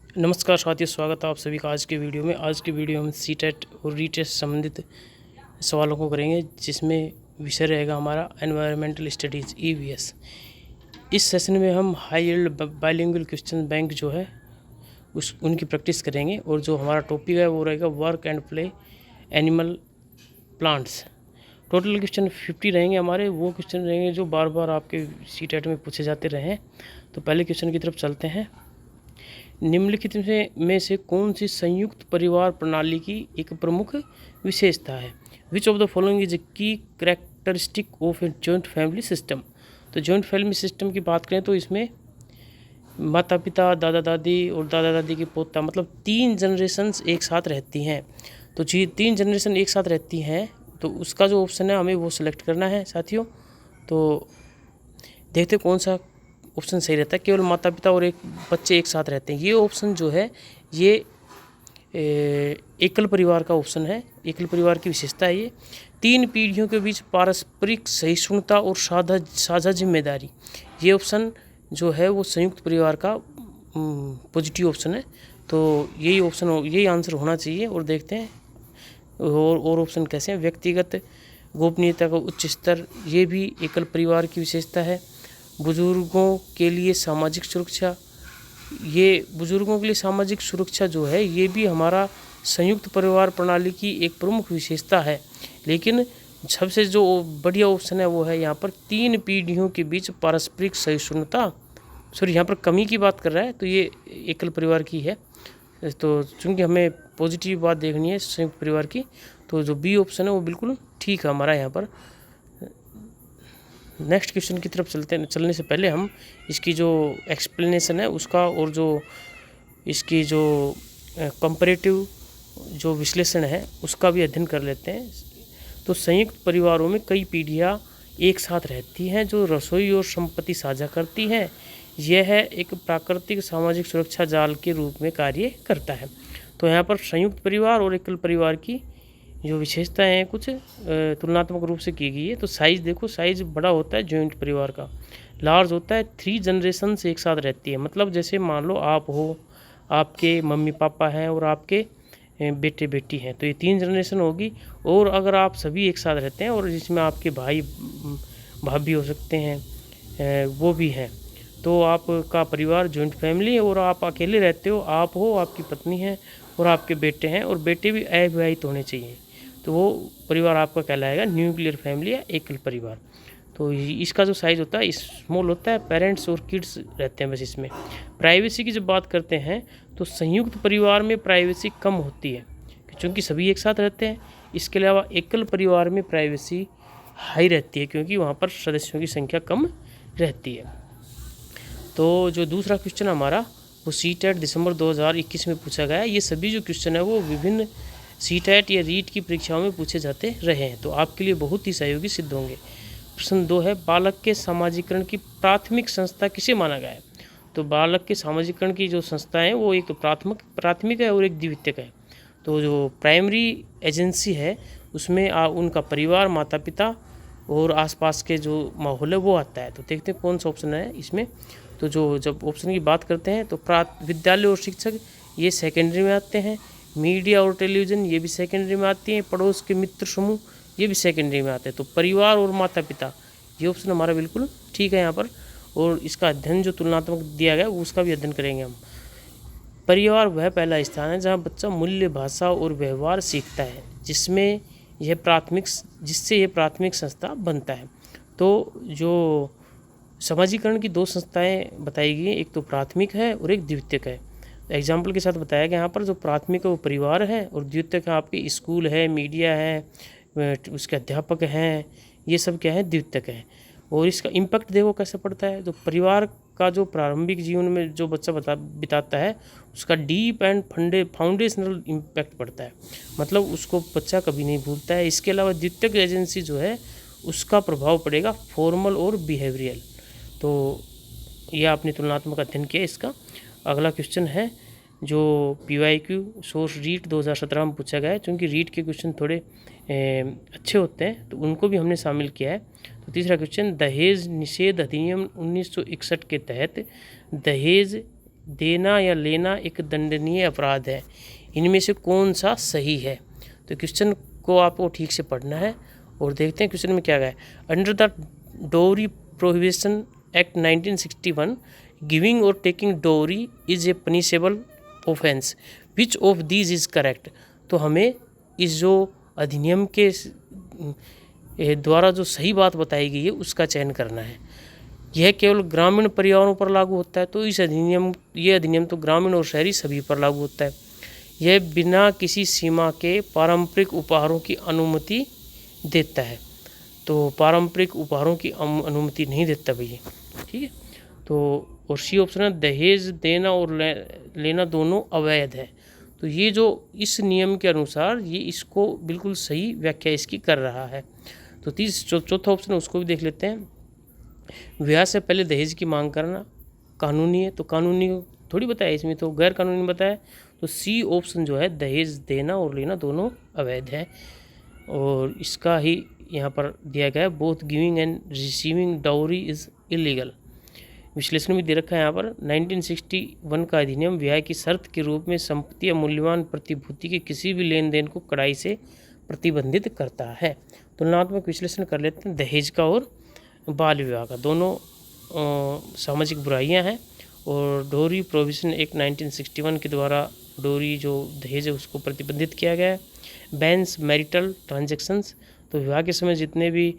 नमस्कार साथियों, स्वागत है आप सभी का आज के वीडियो में। आज के वीडियो में सीटेट और रीटेस्ट संबंधित सवालों को करेंगे, जिसमें विषय रहेगा हमारा एनवायरमेंटल स्टडीज़ EVS। इस सेशन में हम high yield bilingual question bank जो है उनकी प्रैक्टिस करेंगे, और जो हमारा टॉपिक है वो रहेगा work and play animal plants. Total question 50 रहेंगे हमारे। वो क्वेश्चन रहेंगे जो बार बार आपके सीटेट में पूछे जाते रहे हैं। तो पहले क्वेश्चन की तरफ चलते हैं। निम्नलिखित में से कौन सी संयुक्त परिवार प्रणाली की एक प्रमुख विशेषता है? Which of the following is a key characteristic of a joint family system? तो जॉइंट फैमिली सिस्टम की बात करें तो इसमें माता पिता, दादा दादी और दादा दादी के पोता, मतलब 3 जनरेशन्स एक साथ रहती हैं। तो जी 3 जनरेशन एक साथ रहती हैं, तो उसका जो ऑप्शन है हमें वो सिलेक्ट करना है साथियों। तो देखते कौन सा ऑप्शन सही रहता है। केवल माता पिता और एक बच्चे एक साथ रहते हैं, ये ऑप्शन जो है ये एकल परिवार का ऑप्शन है। एकल परिवार की विशेषता है ये। 3 पीढ़ियों के बीच पारस्परिक सहिष्णुता और साझा जिम्मेदारी, ये ऑप्शन जो है वो संयुक्त परिवार का पॉजिटिव ऑप्शन है। तो यही ऑप्शन, यही आंसर होना चाहिए। और देखते हैं और ऑप्शन कैसे हैं। व्यक्तिगत गोपनीयता का उच्च स्तर, ये भी एकल परिवार की विशेषता है। बुजुर्गों के लिए सामाजिक सुरक्षा, ये बुजुर्गों के लिए सामाजिक सुरक्षा जो है ये भी हमारा संयुक्त परिवार प्रणाली की एक प्रमुख विशेषता है। लेकिन सबसे जो बढ़िया ऑप्शन है वो है यहाँ पर 3 पीढ़ियों के बीच पारस्परिक सहिष्णुता। सॉरी, यहाँ पर कमी की बात कर रहा है, तो ये एकल परिवार की है। तो चूँकि हमें पॉजिटिव बात देखनी है संयुक्त परिवार की, तो जो बी ऑप्शन है वो बिल्कुल ठीक है हमारा यहाँ पर। नेक्स्ट क्वेश्चन की तरफ चलने से पहले हम इसकी जो एक्सप्लेनेशन है उसका, और जो इसकी जो कंपैरेटिव जो विश्लेषण है उसका भी अध्ययन कर लेते हैं। तो संयुक्त परिवारों में कई पीढ़ियां एक साथ रहती हैं जो रसोई और संपत्ति साझा करती हैं। यह एक प्राकृतिक सामाजिक सुरक्षा जाल के रूप में कार्य करता है। तो यहाँ पर संयुक्त परिवार और एकल परिवार की जो विशेषताएं हैं कुछ तुलनात्मक रूप से की गई है। तो साइज़ देखो, साइज़ बड़ा होता है जॉइंट परिवार का, लार्ज होता है। 3 जनरेशन से एक साथ रहती है, मतलब जैसे मान लो आप हो, आपके मम्मी पापा हैं और आपके बेटे बेटी हैं, तो ये 3 जनरेशन होगी। और अगर आप सभी एक साथ रहते हैं और जिसमें आपके भाई भाभी हो सकते हैं, वो भी हैं, तो आपका परिवार जॉइंट फैमिली है। और आप अकेले रहते हो, आप हो, आपकी पत्नी है और आपके बेटे हैं, और बेटे भी अविवाहित होने चाहिए, तो वो परिवार आपका कहलाएगा न्यूक्लियर फैमिली या एकल परिवार। तो इसका जो साइज़ होता है स्मॉल होता है। पेरेंट्स और किड्स रहते हैं बस इसमें। प्राइवेसी की जब बात करते हैं तो संयुक्त परिवार में प्राइवेसी कम होती है क्योंकि सभी एक साथ रहते हैं। इसके अलावा एकल परिवार में प्राइवेसी हाई रहती है क्योंकि वहाँ पर सदस्यों की संख्या कम रहती है। तो जो दूसरा क्वेश्चन हमारा वो सीटेट दिसंबर 2021 में पूछा गया है। ये सभी जो क्वेश्चन है वो विभिन्न सीटेट या रीट की परीक्षाओं में पूछे जाते रहे हैं, तो आपके लिए बहुत ही सहयोगी सिद्ध होंगे। प्रश्न 2 है, बालक के सामाजिकरण की प्राथमिक संस्था किसे माना गया है? तो बालक के सामाजिकरण की जो संस्था है वो एक तो प्राथमिक है और एक द्वितीयक है। तो जो प्राइमरी एजेंसी है उसमें उनका परिवार, माता पिता और आसपास के जो माहौल है वो आता है। तो देखते हैं कौन सा ऑप्शन है इसमें। तो जब ऑप्शन की बात करते हैं तो विद्यालय और शिक्षक ये सेकेंडरी में आते हैं। मीडिया और टेलीविज़न ये भी सेकेंडरी में आती हैं। पड़ोस के मित्र समूह ये भी सेकेंडरी में आते हैं। तो परिवार और माता पिता ये ऑप्शन हमारा बिल्कुल ठीक है यहाँ पर। और इसका अध्ययन जो तुलनात्मक दिया गया उसका भी अध्ययन करेंगे हम। परिवार वह पहला स्थान है जहाँ बच्चा मूल्य, भाषा और व्यवहार सीखता है, जिससे यह प्राथमिक संस्था बनता है। तो जो समाजीकरण की 2 संस्थाएं बताई गई, एक तो प्राथमिक है और एक द्वितीयक है। एग्जाम्पल के साथ बताया गया यहाँ पर जो प्राथमिक है वो परिवार है और द्वितीयक है आपके स्कूल है, मीडिया है, उसके अध्यापक हैं, ये सब क्या है द्वितीयक है। और इसका इम्पैक्ट देखो कैसे पड़ता है। तो परिवार का जो प्रारंभिक जीवन में जो बच्चा बिताता है उसका डीप एंड फाउंडेशनल इम्पैक्ट पड़ता है, मतलब उसको बच्चा कभी नहीं भूलता है। इसके अलावा द्वितीयक एजेंसी जो है उसका प्रभाव पड़ेगा फॉर्मल और बिहेवियरल। तो यह आपने तुलनात्मक अध्ययन किया। इसका अगला क्वेश्चन है जो PYQ सोर्स रीट 2017 में पूछा गया है। चूँकि रीट के क्वेश्चन थोड़े अच्छे होते हैं तो उनको भी हमने शामिल किया है। तो तीसरा क्वेश्चन, दहेज निषेध अधिनियम 1961 के तहत दहेज देना या लेना एक दंडनीय अपराध है, इनमें से कौन सा सही है? तो क्वेश्चन को आपको ठीक से पढ़ना है और देखते हैं क्वेश्चन में क्या है। अंडर द डोरी प्रोहिबिशन एक्ट 1961 गिविंग और टेकिंग डोरी is a punishable offence, which of these is correct? तो हमें इस जो अधिनियम के द्वारा जो सही बात बताई गई है उसका चयन करना है। यह केवल ग्रामीण परिवारों पर लागू होता है, तो ये अधिनियम तो ग्रामीण और शहरी सभी पर लागू होता है। यह बिना किसी सीमा के पारंपरिक उपहारों की अनुमति देता है, तो पारंपरिक उपहारों की अनुमति नहीं देता भैया, ठीक है। तो और सी ऑप्शन है, दहेज देना और लेना दोनों अवैध है। तो ये जो इस नियम के अनुसार ये इसको बिल्कुल सही व्याख्या इसकी कर रहा है। तो चौथा ऑप्शन है उसको भी देख लेते हैं। विवाह से पहले दहेज की मांग करना कानूनी है, तो कानूनी थोड़ी बताया इसमें, तो गैर कानूनी बताया। तो सी ऑप्शन जो है, दहेज देना और लेना दोनों अवैध है, और इसका ही यहाँ पर दिया गया है, both giving and receiving dowry is illegal. विश्लेषण भी दे रखा है यहाँ पर। 1961 का अधिनियम विवाह की शर्त के रूप में संपत्ति या मूल्यवान प्रतिभूति के किसी भी लेन देन को कड़ाई से प्रतिबंधित करता है। तुलनात्मक विश्लेषण कर लेते हैं दहेज का और बाल विवाह का। दोनों सामाजिक बुराइयां हैं, और डोरी प्रोहिबिशन एक्ट 1961 के द्वारा डोरी जो दहेज है उसको प्रतिबंधित किया गया है। बैन्स मैरिटल ट्रांजैक्शंस, तो विवाह के समय जितने भी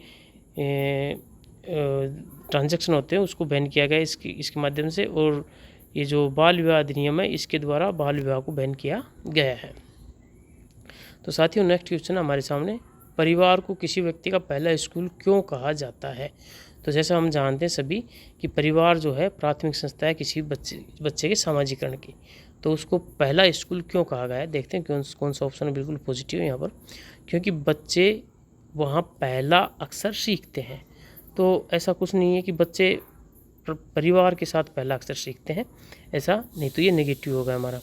ट्रांजैक्शन होते हैं उसको बैन किया गया इसके माध्यम से। और ये जो बाल विवाह अधिनियम है इसके द्वारा बाल विवाह को बैन किया गया है। तो साथियों, नेक्स्ट क्वेश्चन हमारे सामने, परिवार को किसी व्यक्ति का पहला स्कूल क्यों कहा जाता है? तो जैसा हम जानते हैं सभी कि परिवार जो है प्राथमिक संस्था है किसी बच्चे के सामाजिकरण की, तो उसको पहला स्कूल क्यों कहा गया है? देखते हैं कौन सा ऑप्शन है बिल्कुल पॉजिटिव है यहाँ पर। क्योंकि बच्चे वहाँ पहला अक्षर सीखते हैं। तो ऐसा कुछ नहीं है कि बच्चे परिवार के साथ पहला अक्षर सीखते हैं, ऐसा नहीं, तो ये नेगेटिव होगा हमारा।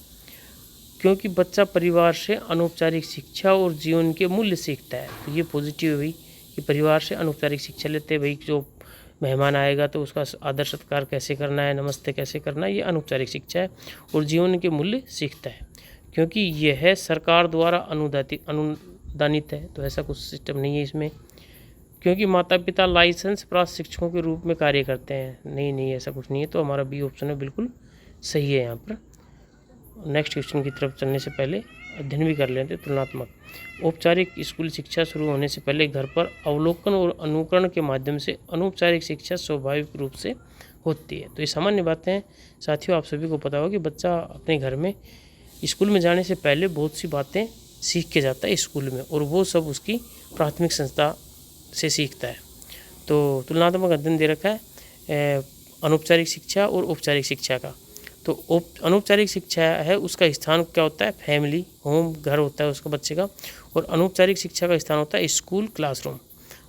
क्योंकि बच्चा परिवार से अनौपचारिक शिक्षा और जीवन के मूल्य सीखता है, तो ये पॉजिटिव हुई कि परिवार से अनौपचारिक शिक्षा लेते हैं। भाई जो मेहमान आएगा तो उसका आदर सत्कार कैसे करना है, नमस्ते कैसे करना है, ये अनौपचारिक शिक्षा है। और जीवन के मूल्य सीखता है क्योंकि यह सरकार द्वारा अनुदानित है, तो ऐसा कुछ सिस्टम नहीं है इसमें। क्योंकि माता पिता लाइसेंस प्राप्त शिक्षकों के रूप में कार्य करते हैं, नहीं ऐसा कुछ नहीं है, तो हमारा बी ऑप्शन है बिल्कुल सही है यहाँ पर। नेक्स्ट क्वेश्चन की तरफ चलने से पहले अध्ययन भी कर लेते हैं तुलनात्मक। औपचारिक स्कूल शिक्षा शुरू होने से पहले घर पर अवलोकन और अनुकरण के माध्यम से अनौपचारिक शिक्षा स्वाभाविक रूप से होती है। तो ये सामान्य बातें हैं साथियों, आप सभी को पता होगा कि बच्चा अपने घर में स्कूल में जाने से पहले बहुत सी बातें सीख के जाता है स्कूल में, और वो सब उसकी प्राथमिक संस्था से सीखता है। तो तुलनात्मक अध्ययन दे रखा है अनौपचारिक शिक्षा और औपचारिक शिक्षा का। तो अनौपचारिक शिक्षा है उसका स्थान क्या होता है? फैमिली, होम, घर होता है उसका बच्चे का। और अनौपचारिक शिक्षा का स्थान होता है स्कूल, क्लासरूम।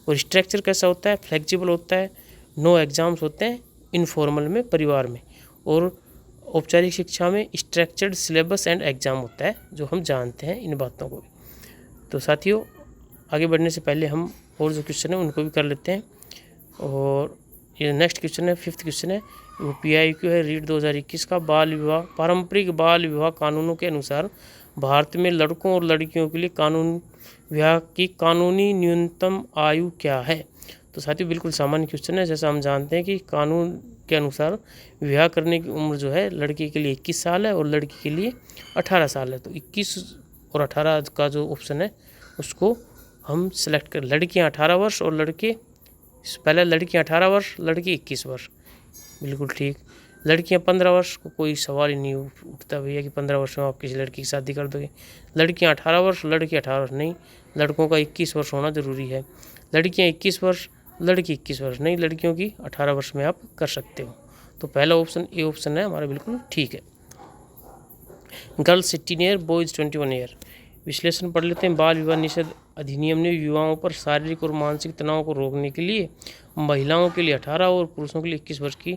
और स्ट्रक्चर कैसा होता है? फ्लेक्सिबल होता है, नो एग्जाम्स होते हैं इनफॉर्मल में, परिवार में। और औपचारिक शिक्षा में स्ट्रक्चर्ड सिलेबस एंड एग्ज़ाम होता है, जो हम जानते हैं इन बातों को। तो साथियों, आगे बढ़ने से पहले हम और जो क्वेश्चन है उनको भी कर लेते हैं। और ये नेक्स्ट क्वेश्चन है, 5th क्वेश्चन है, वो PIQ है रीड 2021 का। बाल विवाह, पारंपरिक बाल विवाह कानूनों के अनुसार भारत में लड़कों और लड़कियों के लिए विवाह की कानूनी न्यूनतम आयु क्या है? तो साथियों बिल्कुल सामान्य क्वेश्चन है। जैसा हम जानते हैं कि कानून के अनुसार विवाह करने की उम्र जो है लड़की के लिए 21 साल है और लड़की के लिए 18 साल है। तो 21 और 18 का जो ऑप्शन है उसको हम सेलेक्ट कर। लड़कियां 18 वर्ष और लड़के, पहले लड़कियां 18 वर्ष, लड़की 21 वर्ष, बिल्कुल ठीक। लड़कियां 15 वर्ष को कोई सवाल ही नहीं उठता भैया कि 15 वर्ष में आप किसी लड़की की शादी कर दोगे। लड़कियां 18 वर्ष, लड़के 18 वर्ष नहीं, लड़कों का 21 वर्ष होना ज़रूरी है। लड़कियां 21 वर्ष, लड़की 21 वर्ष नहीं, लड़कियों की 18 वर्ष में आप कर सकते हो। तो पहला ऑप्शन ए ऑप्शन है हमारा बिल्कुल ठीक है। Girls 18 year, boys 21 year. विश्लेषण पढ़ लेते हैं। बाल विवाह निषेध अधिनियम ने युवाओं पर शारीरिक और मानसिक तनाव को रोकने के लिए महिलाओं के लिए 18 और पुरुषों के लिए 21 वर्ष की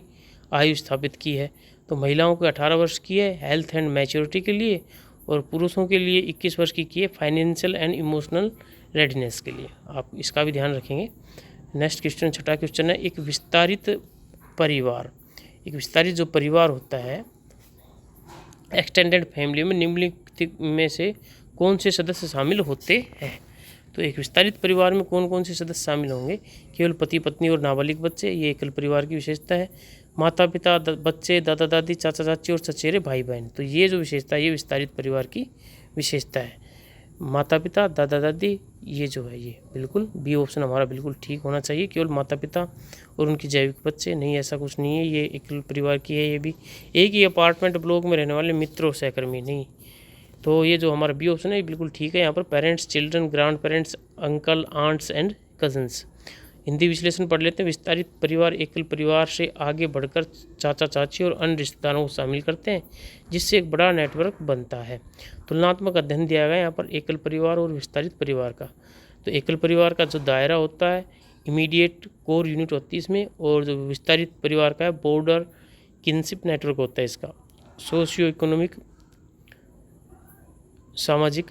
आयु स्थापित की है। तो महिलाओं को 18 वर्ष की है हेल्थ एंड मैच्योरिटी के लिए, और पुरुषों के लिए 21 वर्ष की है फाइनेंशियल एंड इमोशनल रेडीनेस के लिए। आप इसका भी ध्यान रखेंगे। नेक्स्ट क्वेश्चन, छठा क्वेश्चन है, एक विस्तारित जो परिवार होता है एक्सटेंडेड फैमिली में निम्नलिखित में से कौन से सदस्य शामिल होते हैं? तो एक विस्तारित परिवार में कौन कौन से सदस्य शामिल होंगे? केवल पति पत्नी और नाबालिग बच्चे, ये एकल परिवार की विशेषता है। माता पिता, बच्चे, दादा दादी, चाचा चाची और चचेरे भाई बहन, तो ये जो विशेषता है ये विस्तारित परिवार की विशेषता है। माता पिता, दादा दादी, ये जो है ये बिल्कुल बी ऑप्शन हमारा बिल्कुल ठीक होना चाहिए। केवल माता पिता और उनके जैविक बच्चे, नहीं ऐसा कुछ नहीं है, ये एकल परिवार की है। ये भी एक ही अपार्टमेंट ब्लॉक में रहने वाले मित्र और सहकर्मी, नहीं। तो ये जो हमारा बी ऑप्शन है ये बिल्कुल ठीक है। यहाँ पर parents, children, grand parents, uncle, aunts and cousins. Hindi विश्लेषण पढ़ लेते हैं। विस्तारित परिवार एकल परिवार से आगे बढ़कर चाचा चाची और अन्य रिश्तेदारों को शामिल करते हैं, जिससे एक बड़ा नेटवर्क बनता है। तुलनात्मक अध्ययन दिया गया यहाँ पर एकल परिवार और विस्तारित परिवार का। तो एकल परिवार का जो दायरा होता है, इमीडिएट कोर यूनिट होती है इसमें, और जो विस्तारित परिवार का है बॉर्डर किनशिप नेटवर्क होता है इसका। सोशियो इकोनॉमिक, सामाजिक,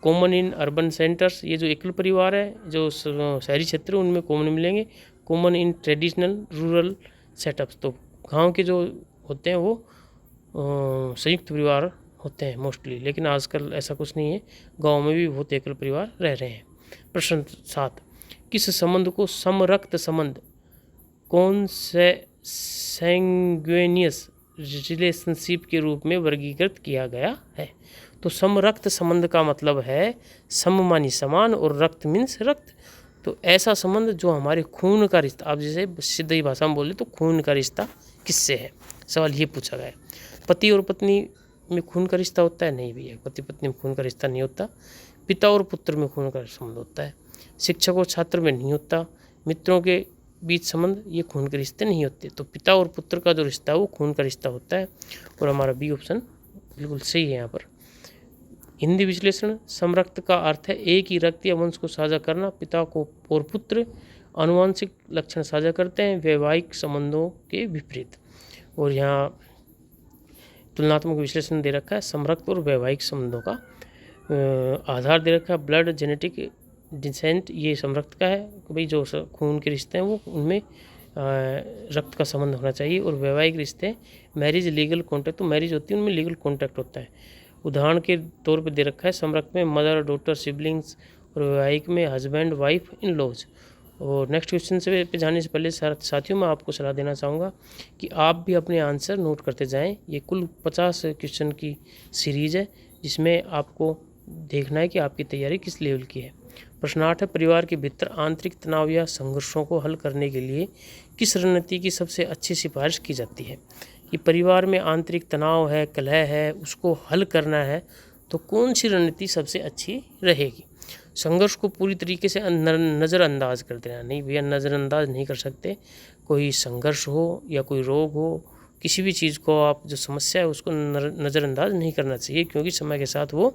कॉमन इन अर्बन सेंटर्स, ये जो एकल परिवार है जो शहरी क्षेत्र है उनमें कॉमन मिलेंगे। Common in traditional rural setups, तो गांव के जो होते हैं वो संयुक्त परिवार होते हैं मोस्टली, लेकिन आजकल ऐसा कुछ नहीं है, गांव में भी बहुत एकल परिवार रह रहे हैं। प्रश्न 7, किस संबंध को समरक्त संबंध, कौन से सैंग्विनियस रिलेशनशिप के रूप में वर्गीकृत किया गया है? तो समरक्त संबंध का मतलब है सम मानी समान और रक्त मीन्स रक्त। तो ऐसा संबंध जो हमारे खून का रिश्ता, आप जैसे सीधी भाषा में बोले तो खून का रिश्ता किससे है, सवाल ये पूछा गया है। पति और पत्नी में खून का रिश्ता होता है? नहीं भैया, पति पत्नी में खून का रिश्ता नहीं होता। पिता और पुत्र में खून का संबंध होता है। शिक्षक और छात्र में नहीं होता। मित्रों के बीच संबंध, ये खून के रिश्ते नहीं होते। तो पिता और पुत्र का जो रिश्ता है वो खून का रिश्ता होता है, और हमारा बी ऑप्शन बिल्कुल सही है यहाँ पर। हिंदी विश्लेषण, समरक्त का अर्थ है एक ही रक्त या वंश को साझा करना। पिता को और पुत्र आनुवंशिक लक्षण साझा करते हैं, वैवाहिक संबंधों के विपरीत। और यहाँ तुलनात्मक विश्लेषण दे रखा है, समरक्त और वैवाहिक संबंधों का आधार दे रखा है। ब्लड जेनेटिक डिसेंट, ये समरक्त का है कि भाई जो खून के रिश्ते हैं वो उनमें रक्त का संबंध होना चाहिए। और वैवाहिक रिश्ते, मैरिज लीगल कॉन्टैक्ट, तो मैरिज होती है उनमें लीगल कॉन्टैक्ट होता है। उदाहरण के तौर पे दे रखा है, समरक्त में मदर, डॉटर, सिबलिंग्स, और वैवाहिक में हस्बैंड, वाइफ, इन लॉज। और नेक्स्ट क्वेश्चन से पे जाने से पहले साथियों मैं आपको सलाह देना चाहूँगा कि आप भी अपने आंसर नोट करते जाएं। ये कुल 50 क्वेश्चन की सीरीज़ है, जिसमें आपको देखना है कि आपकी तैयारी किस लेवल की है। प्रश्न 8 है, परिवार के भीतर आंतरिक तनाव या संघर्षों को हल करने के लिए किस रणनीति की सबसे अच्छी सिफारिश की जाती है? कि परिवार में आंतरिक तनाव है, कलह है, उसको हल करना है, तो कौन सी रणनीति सबसे अच्छी रहेगी? संघर्ष को पूरी तरीके से नज़रअंदाज कर देना, नहीं भैया, नज़रअंदाज नहीं कर सकते। कोई संघर्ष हो या कोई रोग हो, किसी भी चीज़ को आप जो समस्या है उसको नज़रअंदाज नहीं करना चाहिए, क्योंकि समय के साथ वो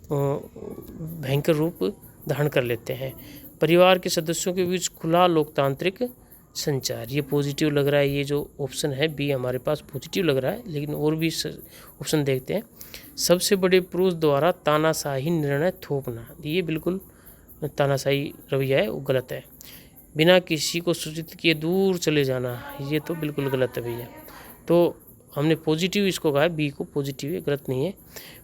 भयंकर रूप धारण कर लेते हैं। परिवार के सदस्यों के बीच खुला लोकतांत्रिक संचार, ये पॉजिटिव लग रहा है। ये जो ऑप्शन है बी हमारे पास पॉजिटिव लग रहा है, लेकिन और भी ऑप्शन देखते हैं। सबसे बड़े पुरुष द्वारा तानाशाही निर्णय थोपना, ये बिल्कुल तानाशाही रवैया है, वो गलत है। बिना किसी को सूचित किए दूर चले जाना, ये तो बिल्कुल गलत है भैया। तो हमने पॉजिटिव इसको कहा है, बी को पॉजिटिव है, गलत नहीं है।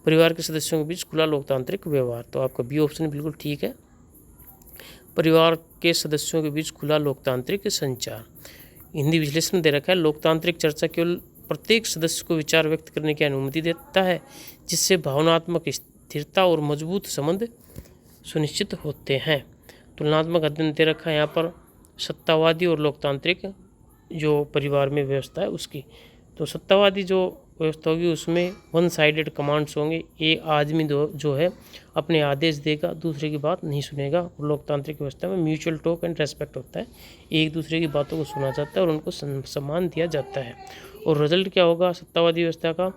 परिवार के सदस्यों के बीच खुला लोकतांत्रिक व्यवहार, तो आपका बी ऑप्शन बिल्कुल ठीक है। परिवार के सदस्यों के बीच खुला लोकतांत्रिक संचार। हिंदी विश्लेषण दे रखा है, लोकतांत्रिक चर्चा केवल प्रत्येक सदस्य को विचार व्यक्त करने की अनुमति देता है, जिससे भावनात्मक स्थिरता और मजबूत संबंध सुनिश्चित होते हैं। तुलनात्मक अध्ययन दे रखा है यहाँ पर सत्तावादी और लोकतांत्रिक जो परिवार में व्यवस्था है उसकी। तो सत्तावादी जो व्यवस्था होगी उसमें वन साइडेड कमांड्स होंगे, एक आदमी जो है अपने आदेश देगा, दूसरे की बात नहीं सुनेगा। और लोकतांत्रिक व्यवस्था में म्यूचुअल टॉक एंड रेस्पेक्ट होता है, एक दूसरे की बातों को सुना जाता है और उनको सम्मान दिया जाता है। और रिजल्ट क्या होगा सत्तावादी व्यवस्था का?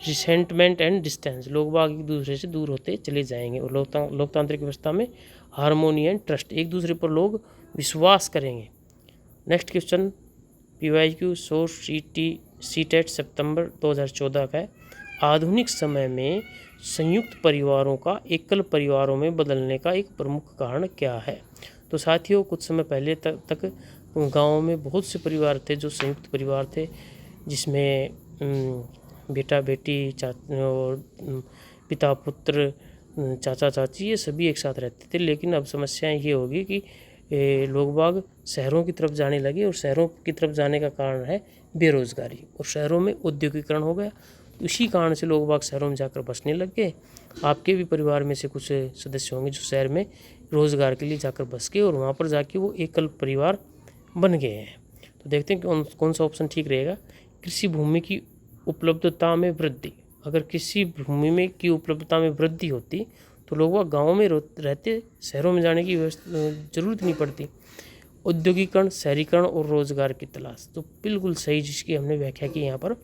रिसेंटमेंट एंड डिस्टेंस, लोग बाग एक दूसरे से दूर होते चले जाएंगे। और लोकतांत्रिक व्यवस्था में हार्मोनी एंड ट्रस्ट, एक दूसरे पर लोग विश्वास करेंगे। Next question PYQ source CTET सितंबर 2014 का है। आधुनिक समय में संयुक्त परिवारों का एकल परिवारों में बदलने का एक प्रमुख कारण क्या है? तो साथियों, कुछ समय पहले तक गाँव में बहुत से परिवार थे जो संयुक्त परिवार थे, जिसमें बेटा बेटी और पिता पुत्र चाचा चाची ये सभी एक साथ रहते थे। लेकिन अब समस्याएं ये होगी कि लोग बाग शहरों की तरफ जाने लगे, और शहरों की तरफ जाने का कारण है बेरोज़गारी, और शहरों में औद्योगिकरण हो गया। इसी कारण से लोग बाग शहरों में जाकर बसने लग गए। आपके भी परिवार में से कुछ सदस्य होंगे जो शहर में रोज़गार के लिए जाकर बस गए, और वहाँ पर जाके वो एकल परिवार बन गए हैं। तो देखते हैं कि कौन सा ऑप्शन ठीक रहेगा। कृषि भूमि की उपलब्धता में वृद्धि। अगर कृषि भूमि में की उपलब्धता में वृद्धि होती तो लोग वह गाँव में रहते, शहरों में जाने की ज़रूरत नहीं पड़ती। औद्योगिकरण, शहरीकरण और रोज़गार की तलाश, तो बिल्कुल सही जिसकी हमने व्याख्या की यहाँ पर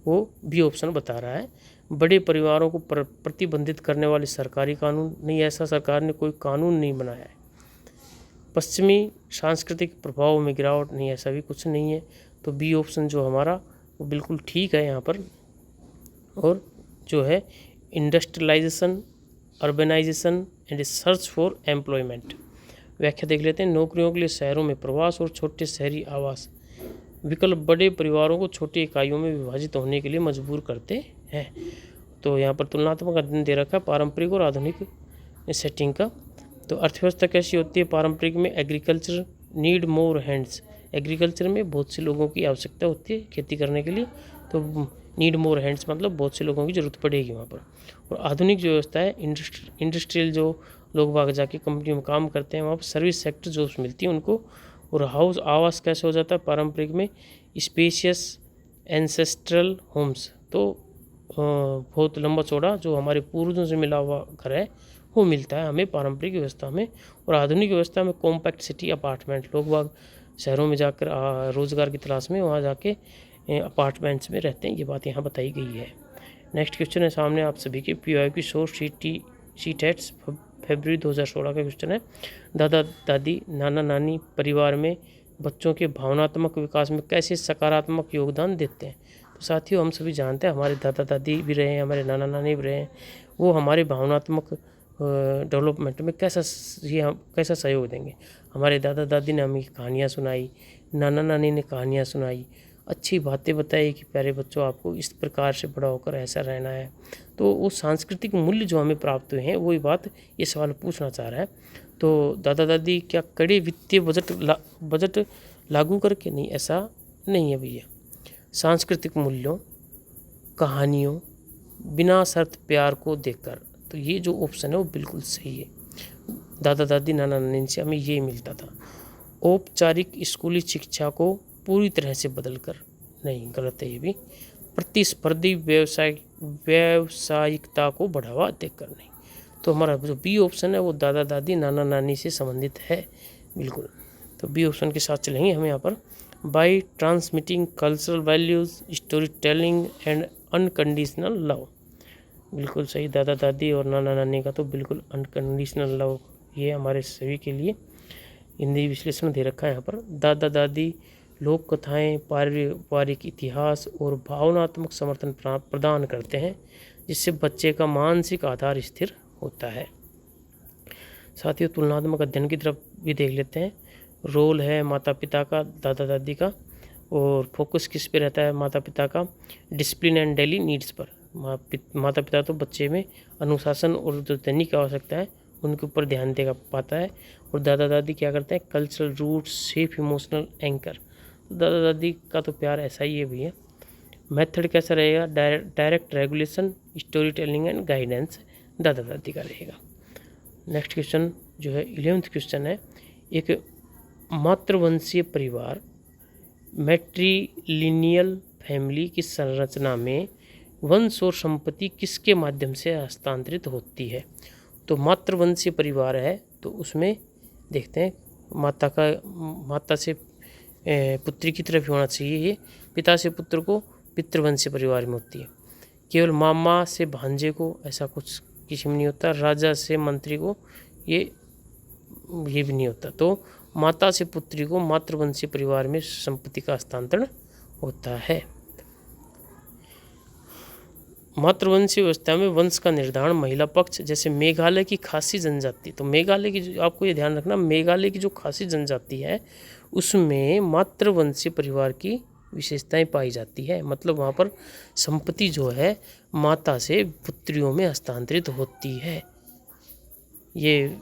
वो बी ऑप्शन बता रहा है। बड़े परिवारों को प्रतिबंधित करने वाले सरकारी कानून नहीं, ऐसा सरकार ने कोई कानून नहीं बनाया है। पश्चिमी सांस्कृतिक प्रभाव में गिरावट नहीं, ऐसा भी कुछ नहीं है। तो बी ऑप्शन जो हमारा वो बिल्कुल ठीक है यहाँ पर। और जो है industrialisation, urbanisation and search for employment, व्याख्या देख लेते हैं। नौकरियों के लिए शहरों में प्रवास और छोटे शहरी आवास विकल्प बड़े परिवारों को छोटी इकाइयों में विभाजित होने के लिए मजबूर करते हैं। तो यहाँ पर तुलनात्मक अध्ययन दे रखा है पारंपरिक और आधुनिक सेटिंग का। तो अर्थव्यवस्था कैसी होती है पारंपरिक में? Agriculture need more hands, agriculture में बहुत से लोगों की आवश्यकता होती है खेती करने के लिए, तो नीड मोर हैंड्स मतलब बहुत से लोगों की ज़रूरत पड़ेगी वहाँ पर। और आधुनिक जो व्यवस्था है इंडस्ट्रियल, जो लोग बाग जाके कंपनियों में काम करते हैं वहाँ पर सर्विस सेक्टर जॉब्स मिलती हैं उनको। और हाउस आवास कैसे हो जाता है पारंपरिक में? स्पेशियस एंसेस्ट्रल होम्स, तो बहुत लंबा चौड़ा जो हमारे पूर्वजों से मिला हुआ घर है वो मिलता है हमें पारंपरिक व्यवस्था में। और आधुनिक व्यवस्था में कॉम्पैक्ट सिटी अपार्टमेंट, लोग बाग शहरों में जाकर रोज़गार की तलाश में वहाँ जाके अपार्टमेंट्स में रहते हैं, ये बात यहाँ बताई गई है। नेक्स्ट क्वेश्चन है सामने आप सभी के PYQ शोर शीटेट्स फरवरी 2016 का क्वेश्चन है। दादा दादी नाना नानी परिवार में बच्चों के भावनात्मक विकास में कैसे सकारात्मक योगदान देते हैं? तो साथियों, हम सभी जानते हैं हमारे दादा दादी भी रहे हैं, हमारे नाना नानी भी रहे हैं, वो हमारे भावनात्मक डेवलपमेंट में कैसा सहयोग देंगे। हमारे दादा दादी ने हमें कहानियाँ सुनाई, नाना नानी ने कहानियाँ सुनाई, अच्छी बातें बताई कि प्यारे बच्चों आपको इस प्रकार से बड़ा होकर ऐसा रहना है। तो वो सांस्कृतिक मूल्य जो हमें प्राप्त हुए हैं वही बात ये सवाल पूछना चाह रहा है। तो दादा दादी क्या कड़े वित्तीय बजट लागू करके? नहीं, ऐसा नहीं है भैया। सांस्कृतिक मूल्यों, कहानियों, बिना शर्त प्यार को देकर, तो ये जो ऑप्शन है वो बिल्कुल सही है। दादा दादी नाना नानी से हमें ये मिलता था। औपचारिक स्कूली शिक्षा को पूरी तरह से बदलकर, नहीं, गलत है ये भी। प्रतिस्पर्धी व्यावसायिकता को बढ़ावा देकर, नहीं। तो हमारा जो बी ऑप्शन है वो दादा दादी नाना नानी से संबंधित है बिल्कुल। तो बी ऑप्शन के साथ चलेंगे हम यहाँ पर। By transmitting cultural values, story telling and unconditional love, बिल्कुल सही। दादा दादी और नाना नानी का तो बिल्कुल अनकंडीशनल लव, ये हमारे सभी के लिए हिंदी विश्लेषण दे रखा है यहाँ पर। दादा दादी लोक कथाएँ, पारिवारिक इतिहास और भावनात्मक समर्थन प्रदान करते हैं, जिससे बच्चे का मानसिक आधार स्थिर होता है। साथियों, तुलनात्मक अध्ययन की तरफ भी देख लेते हैं। रोल है माता पिता का, दादा दादी का, और फोकस किस पे रहता है माता पिता का? डिसिप्लिन एंड डेली नीड्स पर। माता पिता तो बच्चे में अनुशासन और जो दैनिक आवश्यकता है उनके ऊपर ध्यान देगा पाता है। और दादा दादी क्या करते हैं? Cultural roots, safe emotional anchor. दादा दादी का तो प्यार ऐसा ही है भैया। मेथड कैसा रहेगा? Direct regulation, story telling and guidance, दादा दादी का रहेगा। नेक्स्ट क्वेश्चन जो है 11th क्वेश्चन है। एक मातृवंशीय परिवार, मैट्रिलिनियल फैमिली की संरचना में वंश और संपत्ति किसके माध्यम से हस्तांतरित होती है? तो मातृवंशीय परिवार है तो उसमें देखते हैं माता से पुत्री की तरफ होना चाहिए ये, पिता से पुत्र को पितृवंशीय परिवार में होती है। केवल मामा से भांजे को ऐसा कुछ किसी में नहीं होता। राजा से मंत्री को ये भी नहीं होता। तो माता से पुत्री को मातृवंशीय परिवार में संपत्ति का हस्तांतरण होता है। मातृवंशीय व्यवस्था में वंश का निर्धारण महिला पक्ष, जैसे मेघालय की खासी जनजाति, तो मेघालय की आपको ये ध्यान रखना, मेघालय की जो खासी जनजाति है उसमें मातृवंशीय परिवार की विशेषताएं पाई जाती है। मतलब वहाँ पर संपत्ति जो है माता से पुत्रियों में हस्तांतरित होती है। ये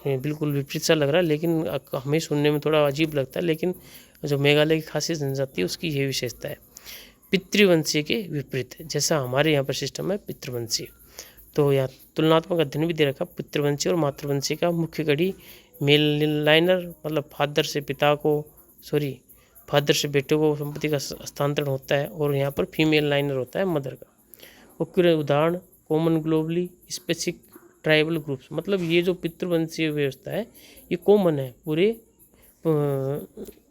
बिल्कुल विपरीत सा लग रहा है, लेकिन हमें सुनने में थोड़ा अजीब लगता है, लेकिन जो मेघालय की खासी जनजाति है उसकी ये विशेषता है। पितृवंशीय के विपरीत, जैसा हमारे यहाँ पर सिस्टम है पितृवंशीय। तो यहाँ तुलनात्मक अध्ययन भी दे रखा। पितृवंशीय और मातृवंशीय का मुख्य कड़ी मेल लाइनर, मतलब फादर से बेटे को संपत्ति का हस्तांतरण होता है, और यहाँ पर फीमेल लाइनर होता है मदर का। मुख्य उदाहरण common globally specific tribal groups, मतलब ये जो पितृवंशीय व्यवस्था है ये कॉमन है पूरे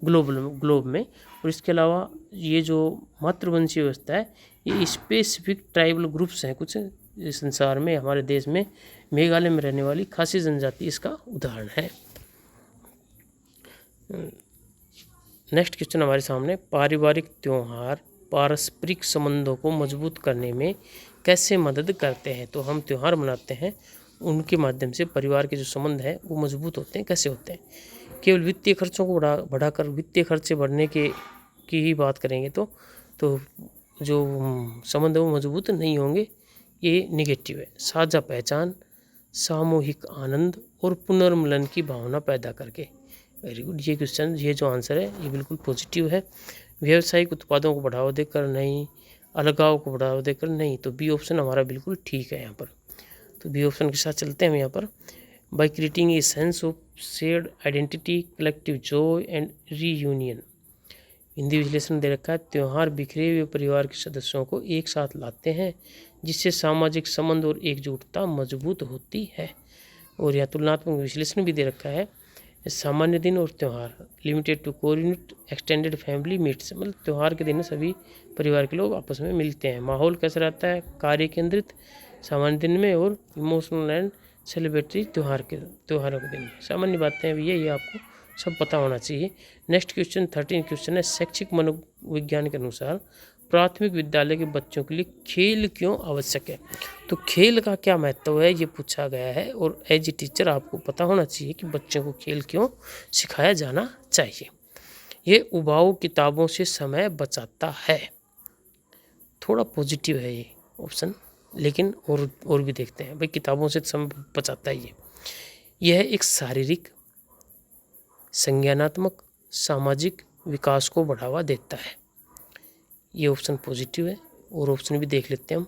ग्लोब में। और इसके अलावा ये जो मातृवंशीय व्यवस्था है ये स्पेसिफिक ट्राइबल ग्रुप्स हैं कुछ संसार में, हमारे देश में मेघालय में रहने वाली खासी जनजाति इसका उदाहरण है। नेक्स्ट क्वेश्चन हमारे सामने, पारिवारिक त्योहार पारस्परिक संबंधों को मजबूत करने में कैसे मदद करते हैं। तो हम त्यौहार मनाते हैं, उनके माध्यम से परिवार के जो संबंध है वो मजबूत होते हैं। कैसे होते हैं? केवल वित्तीय खर्चों को बढ़ाकर वित्तीय खर्चे बढ़ने की ही बात करेंगे तो जो संबंध है वो मजबूत नहीं होंगे, ये निगेटिव है। साझा पहचान, सामूहिक आनंद और पुनर्मिलन की भावना पैदा करके। वेरी गुड, ये क्वेश्चन, ये जो आंसर है ये बिल्कुल पॉजिटिव है। व्यावसायिक उत्पादों को बढ़ावा देकर नहीं, अलगाव को बढ़ावा देकर नहीं, तो बी ऑप्शन हमारा बिल्कुल ठीक है यहाँ पर। तो बी ऑप्शन के साथ चलते हैं हम यहाँ पर। By creating a sense of shared identity, collective Joy and reunion. Hindi विश्लेषण दे रखा है, त्यौहार बिखरे हुए परिवार के सदस्यों को एक साथ लाते हैं जिससे सामाजिक संबंध और एकजुटता मजबूत होती है। और यह तुलनात्मक विश्लेषण भी दे रखा है, सामान्य दिन और त्यौहार limited to core unit extended family meets, मतलब त्यौहार के दिन सभी परिवार के लोग आपस में मिलते हैं। माहौल कैसा रहता है? कार्य केंद्रित सामान्य दिन में, और इमोशनल एंड सेलिब्रेटरी त्योहारों के दिन में। सामान्य बातें हैं भैया, ये आपको सब पता होना चाहिए। नेक्स्ट क्वेश्चन 13 क्वेश्चन है, शैक्षिक मनोविज्ञान के अनुसार प्राथमिक विद्यालय के बच्चों के लिए खेल क्यों आवश्यक है। तो खेल का क्या महत्व है ये पूछा गया है, और एज ए टीचर आपको पता होना चाहिए कि बच्चों को खेल क्यों सिखाया जाना चाहिए। ये उबाऊ किताबों से समय बचाता है। थोड़ा पॉजिटिव है ये ऑप्शन, लेकिन और भी देखते हैं भाई, किताबों से समय बचाता है यह एक शारीरिक, संज्ञानात्मक, सामाजिक विकास को बढ़ावा देता है। ये ऑप्शन पॉजिटिव है। और ऑप्शन भी देख लेते हैं हम।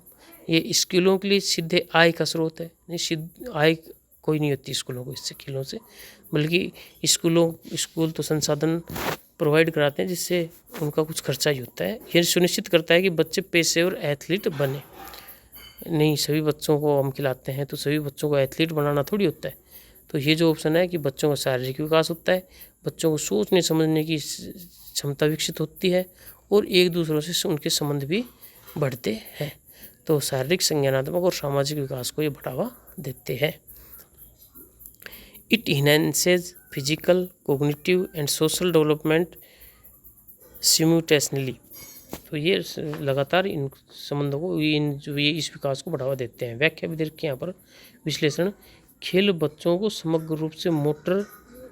ये स्कूलों के लिए सीधे आय का स्रोत है, नहीं सीधे आय कोई नहीं होती स्कूलों को इससे, खेलों से, बल्कि स्कूल तो संसाधन प्रोवाइड कराते हैं जिससे उनका कुछ खर्चा ही होता है। यह सुनिश्चित करता है कि बच्चे पेशेवर एथलीट बने। नहीं सभी बच्चों को हम खिलाते हैं तो सभी बच्चों को एथलीट बनाना थोड़ी होता है। तो ये जो ऑप्शन है कि बच्चों का शारीरिक विकास होता है, बच्चों को सोचने समझने की क्षमता विकसित होती है, और एक दूसरों से उनके संबंध भी बढ़ते हैं। तो शारीरिक, संज्ञानात्मक और सामाजिक विकास को ये बढ़ावा देते हैं। It enhances physical, cognitive and social development simultaneously. तो ये लगातार इन संबंधों को, ये इस विकास को बढ़ावा देते हैं। व्याख्या भी दे रखी है यहाँ पर। विश्लेषण, खेल बच्चों को समग्र रूप से मोटर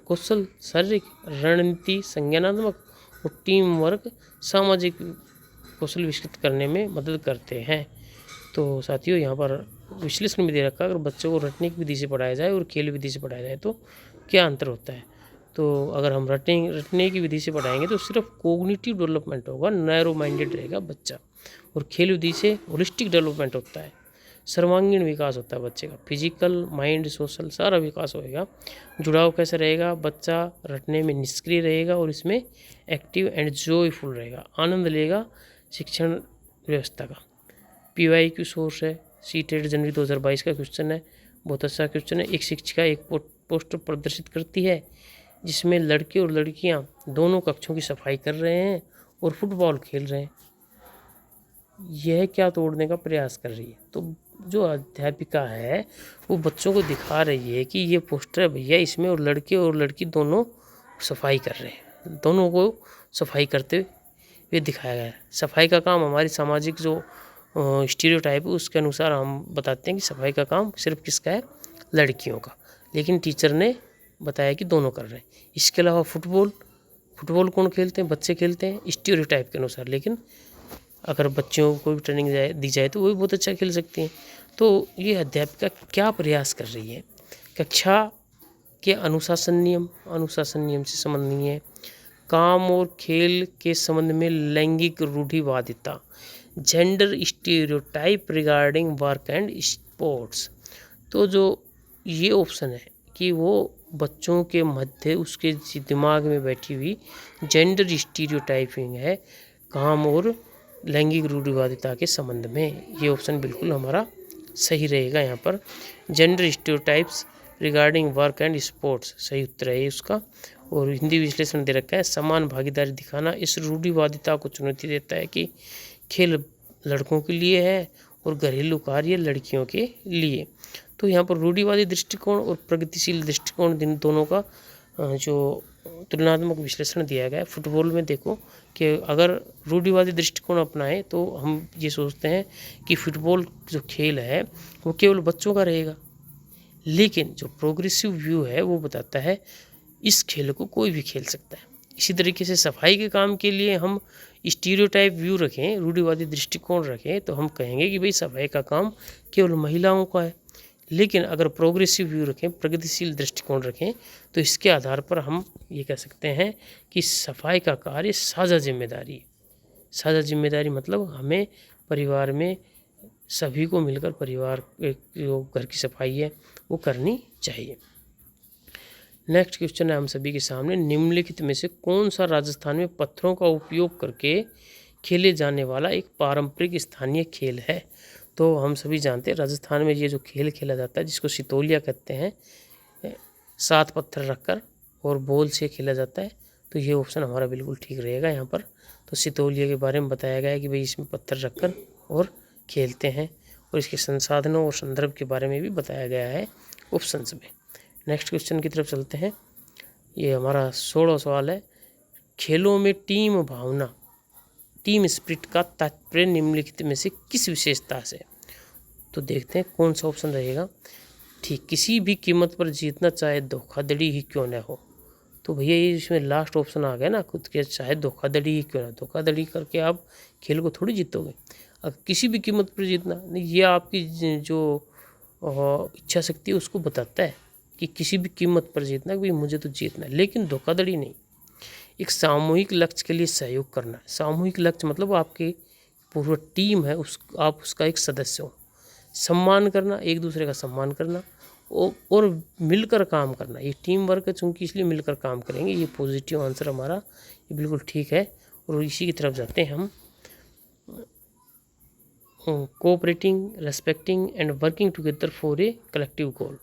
कौशल, शारीरिक, रणनीति, संज्ञानात्मक और टीम वर्क, सामाजिक कौशल विकसित करने में मदद करते हैं। तो साथियों यहाँ पर विश्लेषण भी दे रखा है, अगर बच्चों को रटने की विधि से पढ़ाया जाए और खेल विधि से पढ़ाया जाए तो क्या अंतर होता है। तो अगर हम रटने की विधि से पढ़ाएंगे तो सिर्फ कोग्निटिव डेवलपमेंट होगा, नैरो माइंडेड रहेगा बच्चा, और खेल विधि से होलिस्टिक डेवलपमेंट होता है, सर्वांगीण विकास होता है बच्चे का, फिजिकल, माइंड, सोशल सारा विकास होएगा। जुड़ाव कैसे रहेगा? बच्चा रटने में निष्क्रिय रहेगा और इसमें एक्टिव एंड जॉयफुल रहेगा, आनंद लेगा शिक्षण व्यवस्था का। PYQ सोर्स है, सीटेट जनवरी 2022 का क्वेश्चन है, बहुत अच्छा क्वेश्चन है। एक शिक्षिका एक पोस्टर प्रदर्शित करती है जिसमें लड़के और लड़कियां दोनों कक्षों की सफाई कर रहे हैं और फुटबॉल खेल रहे हैं। यह क्या तोड़ने का प्रयास कर रही है? तो जो अध्यापिका है वो बच्चों को दिखा रही है कि ये पोस्टर है भैया, इसमें और लड़की दोनों सफाई कर रहे हैं, दोनों को सफाई करते हुए दिखाया गया है। सफाई का काम हमारी सामाजिक जो स्टीरियोटाइप है उसके अनुसार हम बताते हैं कि सफाई का काम सिर्फ किसका है? लड़कियों का, लेकिन टीचर ने बताया कि दोनों कर रहे हैं। इसके अलावा फुटबॉल फुटबॉल कौन खेलते हैं? बच्चे खेलते हैं स्टीरियोटाइप के अनुसार, लेकिन अगर बच्चों को भी ट्रेनिंग दी जाए तो वो भी बहुत अच्छा खेल सकते हैं। तो ये अध्यापिका क्या प्रयास कर रही है? कक्षा के अनुशासन नियम से संबंध नहीं है। काम और खेल के संबंध में लैंगिक रूढ़िवादिता, gender stereotype regarding work and sports. तो जो ये ऑप्शन है कि वो बच्चों के मध्य उसके दिमाग में बैठी हुई जेंडर स्टीरियोटाइपिंग है काम और लैंगिक रूढ़िवादिता के संबंध में, ये ऑप्शन बिल्कुल हमारा सही रहेगा। यहाँ पर gender stereotypes regarding work and sports सही उत्तर है उसका। और हिंदी विश्लेषण दे रखा है, समान भागीदारी दिखाना इस रूढ़िवादिता को चुनौती देता है कि खेल लड़कों के लिए है और घरेलू कार्य लड़कियों के लिए। तो यहाँ पर रूढ़िवादी दृष्टिकोण और प्रगतिशील दृष्टिकोण दोनों का जो तुलनात्मक विश्लेषण दिया गया है। फुटबॉल में देखो कि अगर रूढ़िवादी दृष्टिकोण अपनाएं तो हम ये सोचते हैं कि फुटबॉल जो खेल है वो केवल बच्चों का रहेगा, लेकिन जो प्रोग्रेसिव व्यू है वो बताता है इस खेल को कोई भी खेल सकता है। इसी तरीके से सफाई के काम के लिए हम स्टीरियोटाइप व्यू रखें, रूढ़िवादी दृष्टिकोण रखें, तो हम कहेंगे कि भाई सफाई का काम केवल महिलाओं का है। लेकिन अगर प्रोग्रेसिव व्यू रखें, प्रगतिशील दृष्टिकोण रखें, तो इसके आधार पर हम ये कह सकते हैं कि सफाई का कार्य साझा जिम्मेदारी है। साझा जिम्मेदारी मतलब हमें परिवार में सभी को मिलकर परिवार जो घर की सफाई है वो करनी चाहिए। नेक्स्ट क्वेश्चन है हम सभी के सामने, निम्नलिखित में से कौन सा राजस्थान में पत्थरों का उपयोग करके खेले जाने वाला एक पारंपरिक स्थानीय खेल है? तो हम सभी जानते हैं राजस्थान में ये जो खेल खेला जाता है जिसको सितोलिया कहते हैं, 7 पत्थर रखकर और बॉल से खेला जाता है। तो ये ऑप्शन हमारा बिल्कुल ठीक रहेगा यहाँ पर। तो सितोलिया के बारे में बताया गया है कि भाई इसमें पत्थर रखकर और खेलते हैं, और इसके संसाधनों और संदर्भ के बारे में भी बताया गया है ऑप्शंस में। नेक्स्ट क्वेश्चन की तरफ चलते हैं। ये हमारा 16वां सवाल है, खेलों में टीम भावना, टीम स्पिरिट का तात्पर्य निम्नलिखित में से किस विशेषता से? तो देखते हैं कौन सा ऑप्शन रहेगा। ठीक, किसी भी कीमत पर जीतना चाहे धोखाधड़ी ही क्यों न हो। तो भैया ये इसमें लास्ट ऑप्शन आ गया ना, खुद के चाहे धोखाधड़ी ही क्यों ना, धोखाधड़ी करके आप खेल को थोड़ी जीतोगे। अब किसी भी कीमत पर जीतना नहीं, ये आपकी जो इच्छा शक्ति है उसको बताता है कि किसी भी कीमत पर जीतना, भाई मुझे तो जीतना है, लेकिन धोखाधड़ी नहीं। एक सामूहिक लक्ष्य के लिए सहयोग करना। सामूहिक लक्ष्य मतलब आपकी पूरा टीम है, आप उसका एक सदस्य हो। सम्मान करना, एक दूसरे का सम्मान करना और मिलकर काम करना। ये टीम वर्क है, चूँकि इसलिए मिलकर काम करेंगे। ये पॉजिटिव आंसर हमारा, ये बिल्कुल ठीक है। और इसी की तरफ जाते हैं हम, cooperating, respecting and working together for a collective goal.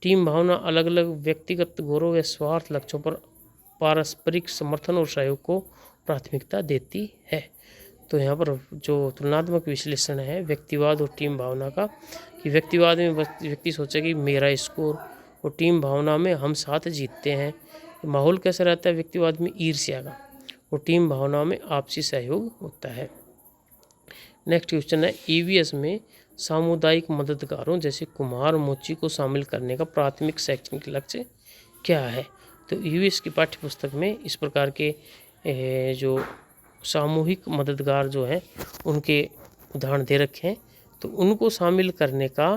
Team भावना अलग अलग व्यक्तिगत गौरव या स्वार्थ लक्ष्यों पर पारस्परिक समर्थन और सहयोग को प्राथमिकता देती है। तो यहाँ पर जो तुलनात्मक विश्लेषण है व्यक्तिवाद और टीम भावना का, कि व्यक्तिवाद में व्यक्ति सोचे कि मेरा स्कोर, और टीम भावना में हम साथ जीतते हैं। माहौल कैसा रहता है व्यक्तिवाद में? ईर्ष्या का, और टीम भावना में आपसी सहयोग होता है। नेक्स्ट क्वेश्चन है, ईवीएस में सामुदायिक मददगारों जैसे कुम्हार मोची को शामिल करने का प्राथमिक शैक्षणिक लक्ष्य क्या है? तो ईवीएस की पाठ्य पुस्तक में इस प्रकार के जो सामूहिक मददगार जो हैं उनके उदाहरण दे रखे हैं। तो उनको शामिल करने का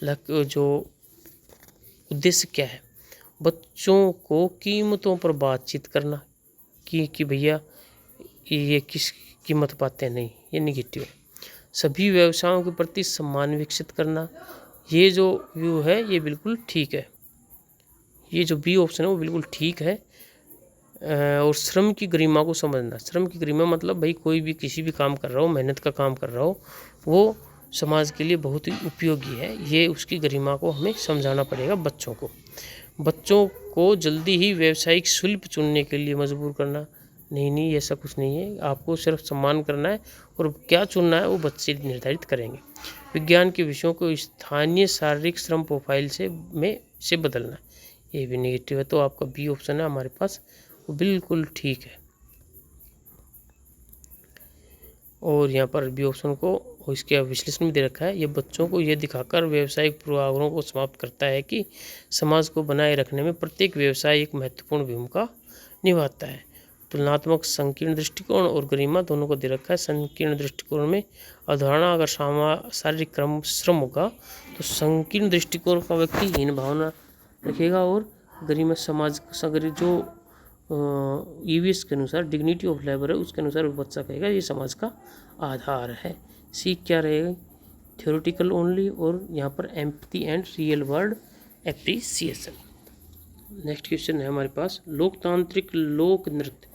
जो उद्देश्य क्या है? बच्चों को कीमतों पर बातचीत करना कि भैया ये किस कीमत पाते हैं, नहीं, ये निगेटिव है। सभी व्यवसायों के प्रति सम्मान विकसित करना, ये जो व्यू है ये बिल्कुल ठीक है। ये जो बी ऑप्शन है वो बिल्कुल ठीक है। और श्रम की गरिमा को समझना। श्रम की गरिमा मतलब भाई कोई भी किसी भी काम कर रहा हो, मेहनत का काम कर रहा हो, वो समाज के लिए बहुत ही उपयोगी है। ये उसकी गरिमा को हमें समझाना पड़ेगा बच्चों को। बच्चों को जल्दी ही व्यावसायिक शिल्प चुनने के लिए मजबूर करना, नहीं ऐसा कुछ नहीं है। आपको सिर्फ सम्मान करना है और क्या चुनना है वो बच्चे निर्धारित करेंगे। विज्ञान के विषयों को स्थानीय शारीरिक श्रम प्रोफाइल से बदलना, ये भी नेगेटिव है। तो आपका बी ऑप्शन है हमारे पास, वो बिल्कुल ठीक है। और यहाँ पर बी ऑप्शन को इसके विश्लेषण में दे रखा है, ये बच्चों को यह दिखाकर व्यावसायिक पूर्वाग्रहों को समाप्त करता है कि समाज को बनाए रखने में प्रत्येक व्यवसाय एक महत्वपूर्ण भूमिका निभाता है। तुलनात्मक संकीर्ण दृष्टिकोण और गरिमा दोनों को दे रखा है। संकीर्ण दृष्टिकोण में अवधारणा अगर शारीरिक क्रम श्रम होगा तो संकीर्ण दृष्टिकोण का व्यक्ति हीन भावना रखेगा, और गरिमा समाज जो ईवीएस के अनुसार डिग्निटी ऑफ लेबर है उसके अनुसार वो बच्चा कहेगा ये समाज का आधार है। सी क्या रहेगा, थ्योरेटिकल ओनली, और यहाँ पर empathy and real world appreciation. Next question है हमारे पास, लोकतांत्रिक लोक नृत्य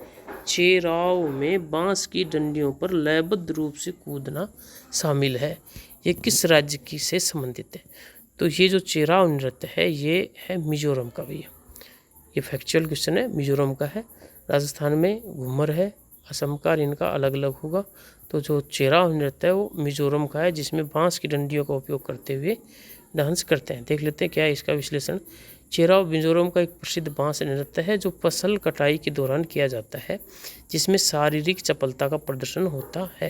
चेराव में बांस की डंडियों पर लयबद्ध रूप से कूदना शामिल है, ये किस राज्य की से संबंधित है? तो ये जो चेराव नृत्य है ये है मिजोरम का भैया, ये फैक्चुअल क्वेश्चन है, मिजोरम का है। राजस्थान में घूमर है, असम का, इनका अलग अलग होगा। तो जो चेराव नृत्य है वो मिजोरम का है, जिसमें बांस की डंडियों का उपयोग करते हुए डांस करते हैं। देख लेते हैं क्या है इसका विश्लेषण। चेराव मिजोरम का एक प्रसिद्ध बांस नृत्य है जो फसल कटाई के दौरान किया जाता है, जिसमें शारीरिक चपलता का प्रदर्शन होता है।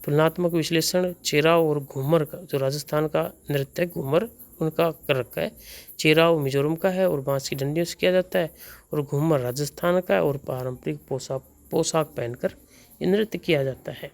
तुलनात्मक विश्लेषण, चेराव और घूमर का, जो राजस्थान का नृत्य है घूमर उनका कर रखा है, चेराव मिजोरम का है और बांस की डंडियों से किया जाता है, और घूमर राजस्थान का है और पारंपरिक पोशाक पहनकर ये नृत्य किया जाता है।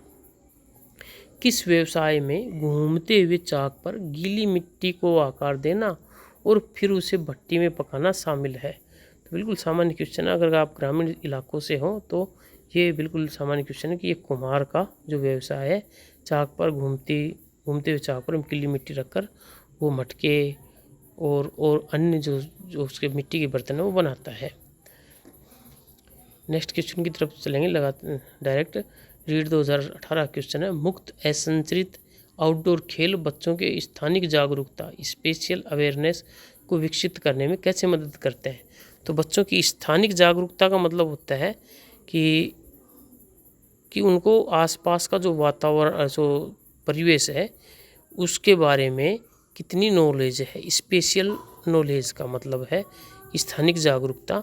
किस व्यवसाय में घूमते हुए चाक पर गीली मिट्टी को आकार देना और फिर उसे भट्टी में पकाना शामिल है? तो बिल्कुल सामान्य क्वेश्चन है, अगर आप ग्रामीण इलाकों से हो तो ये बिल्कुल सामान्य क्वेश्चन है कि ये कुम्हार का जो व्यवसाय है, चाक पर घूमते हुए चाक पर गीली मिट्टी रखकर वो मटके और अन्य जो उसके मिट्टी के बर्तन है वो बनाता है। नेक्स्ट क्वेश्चन की तरफ चलेंगे डायरेक्ट। रीड 2018 क्वेश्चन है, मुक्त असंरचित आउटडोर खेल बच्चों के स्थानिक जागरूकता स्पेशियल अवेयरनेस को विकसित करने में कैसे मदद करते हैं? तो बच्चों की स्थानिक जागरूकता का मतलब होता है कि उनको आसपास का जो वातावरण, जो परिवेश है उसके बारे में कितनी नॉलेज है। स्पेशल नॉलेज का मतलब है स्थानिक जागरूकता,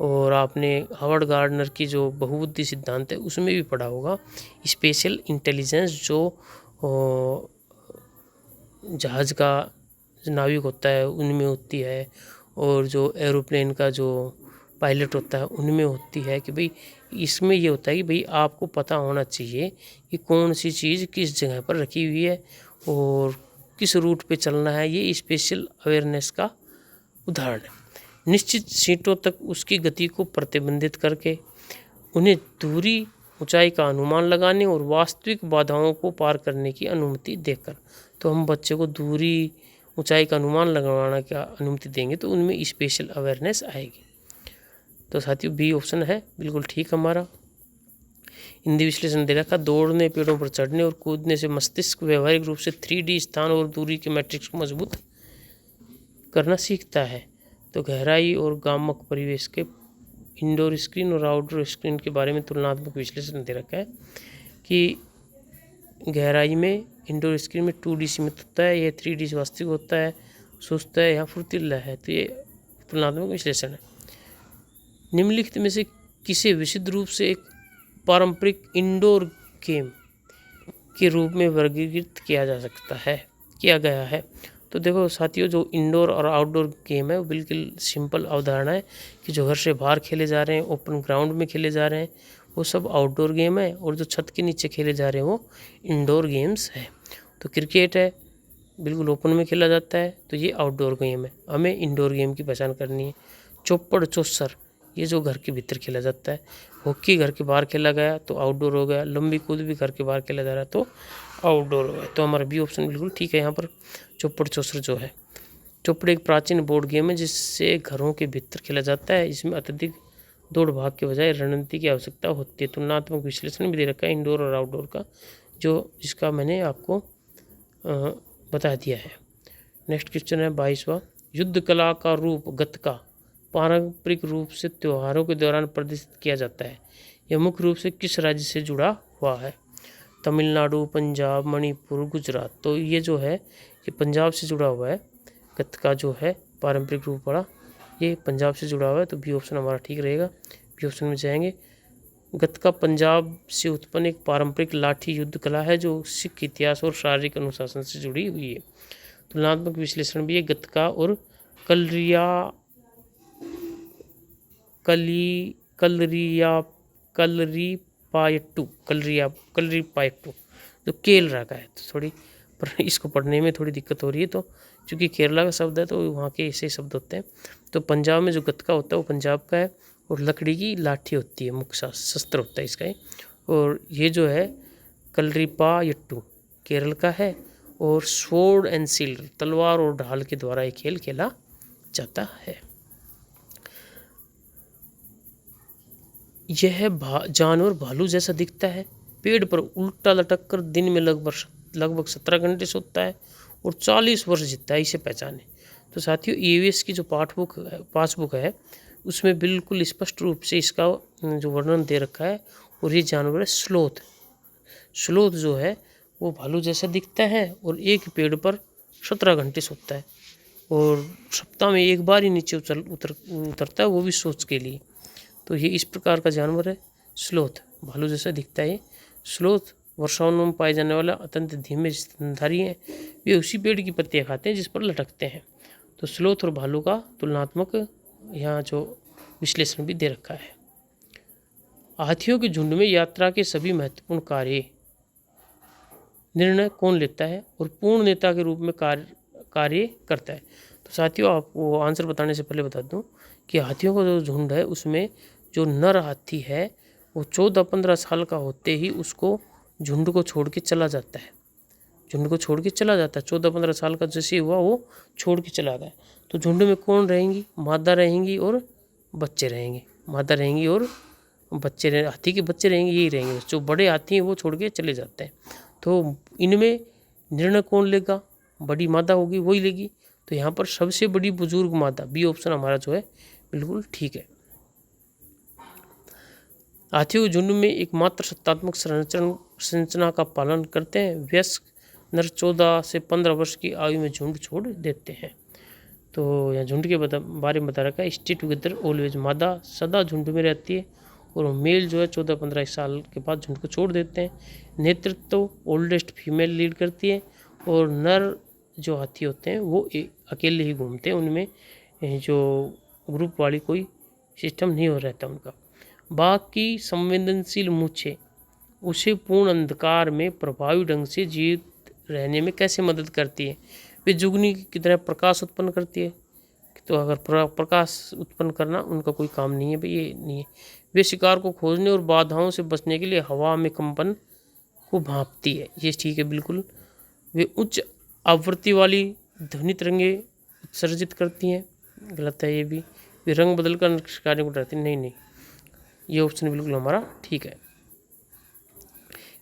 और आपने हावर्ड गार्डनर की जो बहुबुद्धि सिद्धांत है उसमें भी पढ़ा होगा। स्पेशल इंटेलिजेंस जो जहाज़ का नाविक होता है उनमें होती है, और जो एरोप्लेन का जो पायलट होता है उनमें होती है, कि भाई इसमें ये होता है कि भाई आपको पता होना चाहिए कि कौन सी चीज़ किस जगह पर रखी हुई है और किस रूट पे चलना है। ये स्पेशल अवेयरनेस का उदाहरण है। निश्चित सीटों तक उसकी गति को प्रतिबंधित करके उन्हें दूरी ऊंचाई का अनुमान लगाने और वास्तविक बाधाओं को पार करने की अनुमति देकर, तो हम बच्चे को दूरी ऊंचाई का अनुमान लगाना का अनुमति देंगे तो उनमें स्पेशल अवेयरनेस आएगी। तो साथियों बी ऑप्शन है बिल्कुल ठीक हमारा। हिंदी विश्लेषण दे रखा, दौड़ने, पेड़ों पर चढ़ने और कूदने से मस्तिष्क व्यवहारिक रूप से 3D स्थान और दूरी के मैट्रिक्स को मजबूत करना सीखता है। तो गहराई और गामक परिवेश के इंडोर स्क्रीन और आउटडोर स्क्रीन के बारे में तुलनात्मक विश्लेषण दे रखा है कि गहराई में इंडोर स्क्रीन में 2D सीमित होता है, यह 3D वास्तविक होता है, सुस्त है या फुर्तीला है। तो ये तुलनात्मक विश्लेषण है। निम्नलिखित में से किसे विशुद्ध रूप से एक पारंपरिक इंडोर गेम के रूप में वर्गीकृत किया गया है? तो देखो साथियों, जो इंडोर और आउटडोर गेम है वो बिल्कुल सिंपल अवधारणा है कि जो घर से बाहर खेले जा रहे हैं, ओपन ग्राउंड में खेले जा रहे हैं, वो सब आउटडोर गेम है, और जो छत के नीचे खेले जा रहे हैं वो इंडोर गेम्स है। तो क्रिकेट है बिल्कुल ओपन में खेला जाता है, तो ये आउटडोर गेम है, हमें इंडोर गेम की पहचान करनी है। चौपड़ चौसर ये जो घर के भीतर खेला जाता है। हॉकी घर के बाहर खेला गया तो आउटडोर हो गया। लंबी कूद भी घर के बाहर खेला जा रहा है तो आउटडोर हो गया। तो हमारा बी ऑप्शन बिल्कुल ठीक है यहाँ पर। चौपड़ चौसर जो है, चौपड़ एक प्राचीन बोर्ड गेम है जिससे घरों के भीतर खेला जाता है। इसमें अत्यधिक दौड़ भाग के बजाय रणनीति की आवश्यकता होती है। तुलनात्मक विश्लेषण भी दे रखा है इंडोर और आउटडोर का, जिसका मैंने आपको बता दिया है। नेक्स्ट क्वेश्चन है 22वां, युद्ध कला का रूप गतका पारंपरिक रूप से त्योहारों के दौरान प्रदर्शित किया जाता है। यह मुख्य रूप से किस राज्य से जुड़ा हुआ है? तमिलनाडु, पंजाब, मणिपुर, गुजरात। तो ये जो है ये पंजाब से जुड़ा हुआ है। गतका जो है पारंपरिक रूप वाला ये पंजाब से जुड़ा हुआ है, तो बी ऑप्शन हमारा ठीक रहेगा। बी ऑप्शन में जाएंगे। गतका पंजाब से उत्पन्न एक पारंपरिक लाठी युद्ध कला है जो सिख इतिहास और शारीरिक अनुशासन से जुड़ी हुई है। तुलनात्मक विश्लेषण भी है। गतका और कलरियापयट्टू कलरीपायट्टू जो केरला का है। तो थोड़ी पर इसको पढ़ने में थोड़ी दिक्कत हो रही है, तो चूँकि केरला का शब्द है तो वहाँ के ऐसे शब्द होते हैं। तो पंजाब में जो गतका होता है वो पंजाब का है, और लकड़ी की लाठी होती है, मुख्य शस्त्र होता है इसका। और ये जो है कलरीपायट्टू केरल का है, और स्वॉर्ड एंड शील्ड तलवार और ढाल के द्वारा ये खेल खेला जाता है। यह जानवर भालू जैसा दिखता है, पेड़ पर उल्टा लटक कर दिन में लगभग 17 घंटे सोता है और 40 वर्ष जीता है, इसे पहचाने। तो साथियों ईवीएस की जो पासबुक है उसमें बिल्कुल स्पष्ट रूप से इसका जो वर्णन दे रखा है। और ये जानवर है स्लोथ जो है वो भालू जैसा दिखता है और एक पेड़ पर 17 घंटे सोता है और सप्ताह में एक बार ही नीचे उतरता है, वो भी सोच के लिए। तो ये इस प्रकार का जानवर है स्लोथ, भालू जैसा दिखता है। स्लोथ वर्षावनों में पाए जाने वाला अत्यंत धीमे स्तनधारी है। वे उसी पेड़ की पत्तियां खाते हैं जिस पर लटकते हैं। तो स्लोथ और भालू का तुलनात्मक यहाँ जो विश्लेषण भी दे रखा है। हाथियों के झुंड में यात्रा के सभी महत्वपूर्ण निर्णय कौन लेता है और पूर्ण नेता के रूप में कार्य करता है। तो साथियों आपको आंसर बताने से पहले बता दूं कि हाथियों का जो झुंड है उसमें जो नर हाथी है वो 14-15 साल का होते ही उसको झुंड को छोड़ के चला जाता है। 14-15 साल का जैसे हुआ वो छोड़ के चला गया। तो झुंड में कौन रहेंगी? मादा रहेंगी और बच्चे रहेंगे। हाथी के बच्चे रहेंगे, यही रहेंगे। जो बड़े हाथी हैं वो छोड़ के चले जाते हैं। तो इनमें निर्णय कौन लेगा? बड़ी मादा होगी वही लेगी। तो यहाँ पर सबसे बड़ी बुजुर्ग मादा, बी ऑप्शन हमारा जो है बिल्कुल ठीक है। हाथियों के झुंड में एकमात्र सत्तात्मक संरचना का पालन करते हैं। वयस्क नर 14 से 15 वर्ष की आयु में झुंड छोड़ देते हैं। तो यहाँ झुंड के बारे में बता रखा है, स्टे टुगेदर ऑलवेज, मादा सदा झुंड में रहती है और मेल जो है 14-15 साल के बाद झुंड को छोड़ देते हैं। नेतृत्व ओल्डेस्ट फीमेल लीड करती है और नर जो हाथी होते हैं वो अकेले ही घूमते हैं, उनमें जो ग्रुप वाली कोई सिस्टम नहीं हो रहता उनका। बाघ की संवेदनशील मूंछें उसे पूर्ण अंधकार में प्रभावी ढंग से जीवित रहने में कैसे मदद करती है? वे जुगनी की तरह प्रकाश उत्पन्न करती है। तो अगर प्रकाश उत्पन्न करना उनका कोई काम नहीं है भाई, ये नहीं है। वे शिकार को खोजने और बाधाओं से बचने के लिए हवा में कंपन को भांपती है, ये ठीक है बिल्कुल। वे उच्च आवृत्ति वाली ध्वनि तरंगे उत्सर्जित करती हैं, गलत है ये भी। वे रंग बदलकर शिकारी को डराती नहीं, ये ऑप्शन बिल्कुल हमारा ठीक है।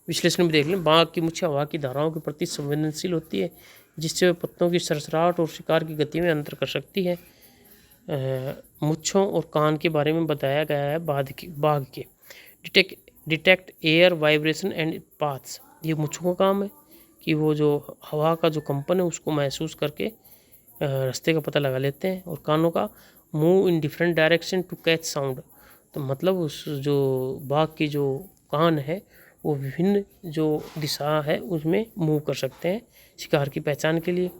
विश्लेषण भी देख लें। बाघ की मूंछें हवा की धाराओं के प्रति संवेदनशील होती है, जिससे वे पत्तों की सरसराहट और शिकार की गति में अंतर कर सकती है। मूंछों और कान के बारे में बताया गया है बाघ के detect air vibration and paths. ये मूंछों का काम है कि वो जो हवा का जो कंपन है उसको महसूस करके रास्ते का पता लगा लेते हैं। और कानों का move in different direction to catch sound. तो मतलब उस जो बाघ की जो कान है वो विभिन्न जो दिशा है उसमें मूव कर सकते हैं शिकार की पहचान के लिए।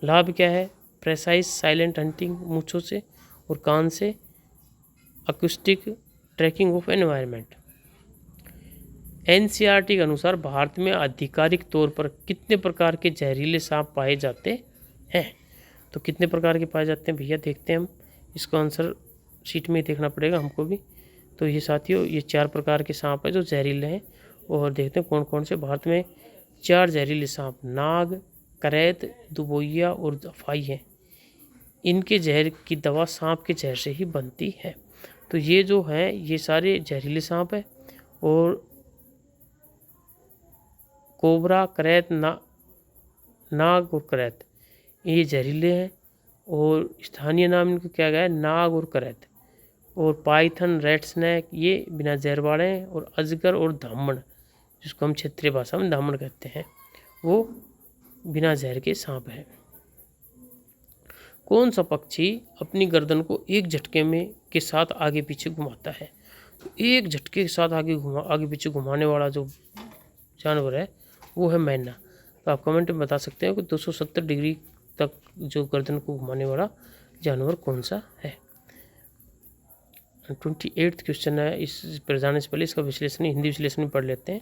लाभ क्या है? प्रेसाइज साइलेंट हंटिंग मूंछों से और कान से, acoustic tracking of environment. NCERT के अनुसार भारत में आधिकारिक तौर पर कितने प्रकार के जहरीले सांप पाए जाते हैं? तो कितने प्रकार के पाए जाते हैं भैया, देखते हैं हम। इसका आंसर शीट में देखना पड़ेगा हमको भी। तो ये साथियों ये 4 प्रकार के सांप है जो जहरीले हैं, और देखते हैं कौन कौन से। भारत में 4 जहरीले सांप नाग, करैत, दुबोइया और दफाई हैं। इनके जहर की दवा सांप के जहर से ही बनती है। तो ये जो है ये सारे जहरीले सांप है, और कोबरा, करैत, नाग और करैत ये जहरीले हैं, और स्थानीय नाम इनको क्या गया है? नाग और करैत। और पाइथन, रेड स्नैक ये बिना जहर वाले हैं, और अजगर और धामड़ जिसको हम क्षेत्रीय भाषा में धामड़ कहते हैं वो बिना जहर के सांप हैं। कौन सा पक्षी अपनी गर्दन को एक झटके में के साथ आगे पीछे घुमाता है? तो एक झटके के साथ आगे पीछे घुमाने वाला जो जानवर है वो है मैना। तो आप कमेंट में बता सकते हो कि 270 डिग्री तक जो गर्दन को घुमाने वाला जानवर कौन सा है। 28 क्वेश्चन है। इस पर जाने से पहले इसका विश्लेषण, हिंदी विश्लेषण भी पढ़ लेते हैं।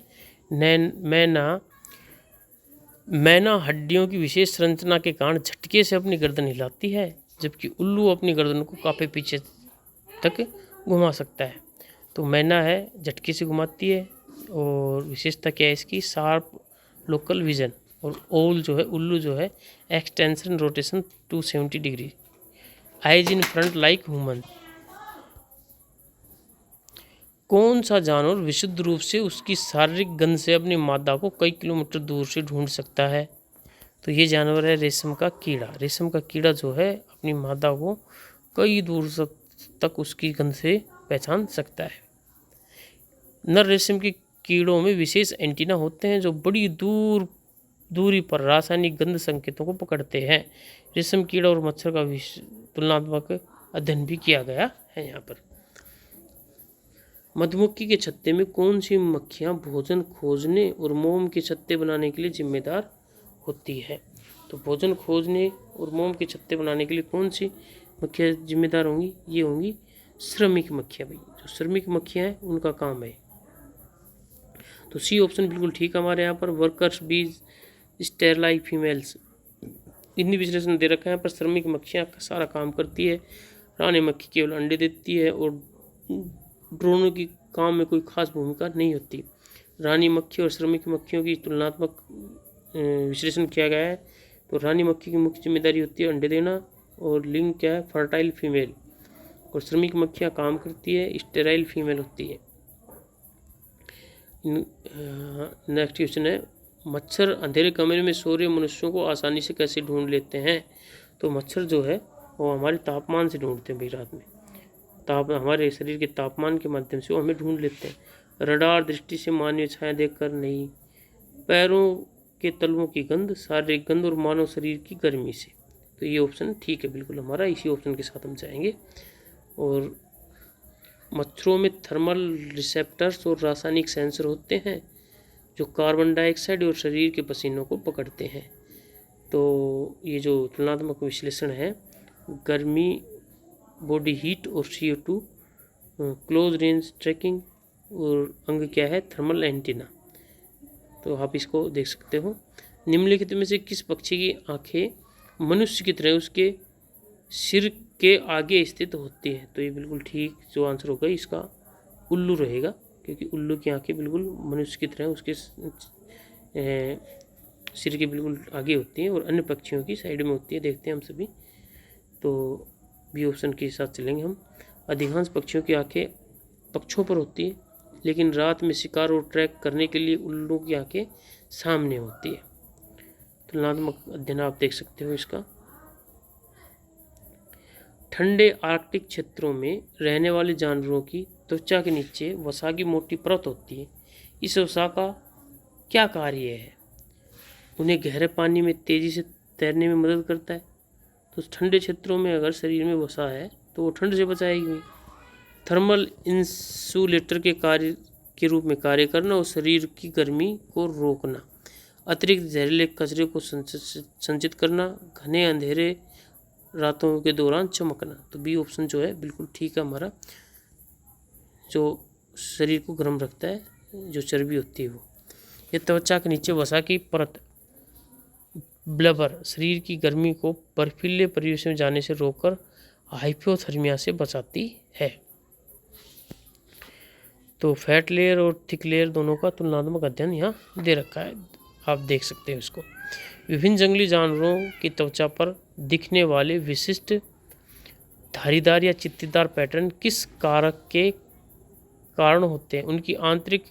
मैना हड्डियों की विशेष संरचना के कारण झटके से अपनी गर्दन हिलाती है, जबकि उल्लू अपनी गर्दन को काफी पीछे तक घुमा सकता है। तो मैना है झटके से घुमाती है, और विशेषता क्या है इसकी, शार्प लोकल विजन। और ओल जो है, उल्लू जो है, extension rotation 270 degree, eyes in front like human. कौन सा जानवर विशुद्ध रूप से उसकी शारीरिक गंध से अपनी मादा को कई किलोमीटर दूर से ढूंढ सकता है? तो ये जानवर है रेशम का कीड़ा। रेशम का कीड़ा जो है अपनी मादा को कई दूर तक उसकी गंध से पहचान सकता है। नर रेशम के कीड़ों में विशेष एंटीना होते हैं जो बड़ी दूरी पर रासायनिक गंध संकेतों को पकड़ते हैं। रेशम कीड़ा और मच्छर का तुलनात्मक अध्ययन भी किया गया है यहाँ पर। मधुमक्खी के छत्ते में कौन सी मक्खियाँ भोजन खोजने और मोम के छत्ते बनाने के लिए जिम्मेदार होती है? तो भोजन खोजने और मोम के छत्ते बनाने के लिए कौन सी मक्खियाँ जिम्मेदार होंगी? ये होंगी श्रमिक मक्खियाँ। भाई जो श्रमिक मक्खियाँ हैं उनका काम है। तो सी ऑप्शन बिल्कुल ठीक है हमारे यहाँ पर। वर्कर्स बीज, स्टेरलाइट फीमेल्स, इतनी विश्लेषण दे रखा है यहाँ पर। श्रमिक मक्खियाँ का सारा काम करती है, रानी मक्खी केवल अंडे देती है, और ड्रोनों की काम में कोई खास भूमिका नहीं होती। रानी मक्खी और श्रमिक मक्खियों की तुलनात्मक विश्लेषण किया गया है। तो रानी मक्खी की मुख्य जिम्मेदारी होती है अंडे देना, और लिंग क्या है, फर्टाइल फीमेल। और श्रमिक मक्खियाँ काम करती है, स्टेराइल फीमेल होती है। नेक्स्ट क्वेश्चन है, मच्छर अंधेरे कमरे में सो रहे मनुष्यों को आसानी से कैसे ढूंढ लेते हैं? तो मच्छर जो है वो हमारे तापमान से ढूंढते हैं भाई। रात में हमारे शरीर के तापमान के माध्यम से वो हमें ढूंढ लेते हैं। रडार दृष्टि से मानवीय छाया देखकर नहीं, पैरों के तलवों की गंध, शारीरिक गंध, और मानव शरीर की गर्मी से। तो ये ऑप्शन ठीक है बिल्कुल हमारा, इसी ऑप्शन के साथ हम जाएंगे। और मच्छरों में थर्मल रिसेप्टर्स और रासायनिक सेंसर होते हैं जो कार्बन डाइऑक्साइड और शरीर के पसीनों को पकड़ते हैं। तो ये जो तुलनात्मक विश्लेषण है, गर्मी, बॉडी हीट और CO2, क्लोज रेंज ट्रैकिंग, और अंग क्या है, थर्मल एंटीना। तो आप इसको देख सकते हो। निम्नलिखित में से किस पक्षी की आंखें मनुष्य की तरह उसके सिर के आगे स्थित होती है? तो ये बिल्कुल ठीक जो आंसर होगा इसका उल्लू रहेगा, क्योंकि उल्लू की आंखें बिल्कुल मनुष्य की तरह उसके सिर के बिल्कुल आगे होती हैं, और अन्य पक्षियों की साइड में होती है। देखते हैं हम सभी। तो बी ऑप्शन के साथ चलेंगे हम। अधिकांश पक्षियों की आंखें पक्षों पर होती है, लेकिन रात में शिकार और ट्रैक करने के लिए उल्लू की आंखें सामने होती है। तुलनात्मक अध्ययन आप देख सकते हो इसका। ठंडे आर्कटिक क्षेत्रों में रहने वाले जानवरों की त्वचा के नीचे वसा की मोटी परत होती है। इस वसा का क्या कार्य है? उन्हें गहरे पानी में तेजी से तैरने में मदद करता है। तो ठंडे क्षेत्रों में अगर शरीर में वसा है तो वो ठंड से बचाएगी। थर्मल इंसुलेटर के कार्य के रूप में कार्य करना, और शरीर की गर्मी को रोकना। अतिरिक्त जहरीले कचरे को संचित करना, घने अंधेरे रातों के दौरान चमकना। तो बी ऑप्शन जो है बिल्कुल ठीक है हमारा, जो शरीर को गर्म रखता है, जो चर्बी होती है वो। ये त्वचा के नीचे वसा की परत, ब्लबर, शरीर की गर्मी को बर्फीले परिवेश में जाने से रोककर हाइपोथर्मिया से बचाती है। तो फैट लेयर और थिक लेयर दोनों का तुलनात्मक अध्ययन यहाँ दे रखा है, आप देख सकते हो इसको। विभिन्न जंगली जानवरों की त्वचा पर दिखने वाले विशिष्ट धारीदार या चित्तीदार पैटर्न किस कारक के कारण होते हैं? उनकी आंतरिक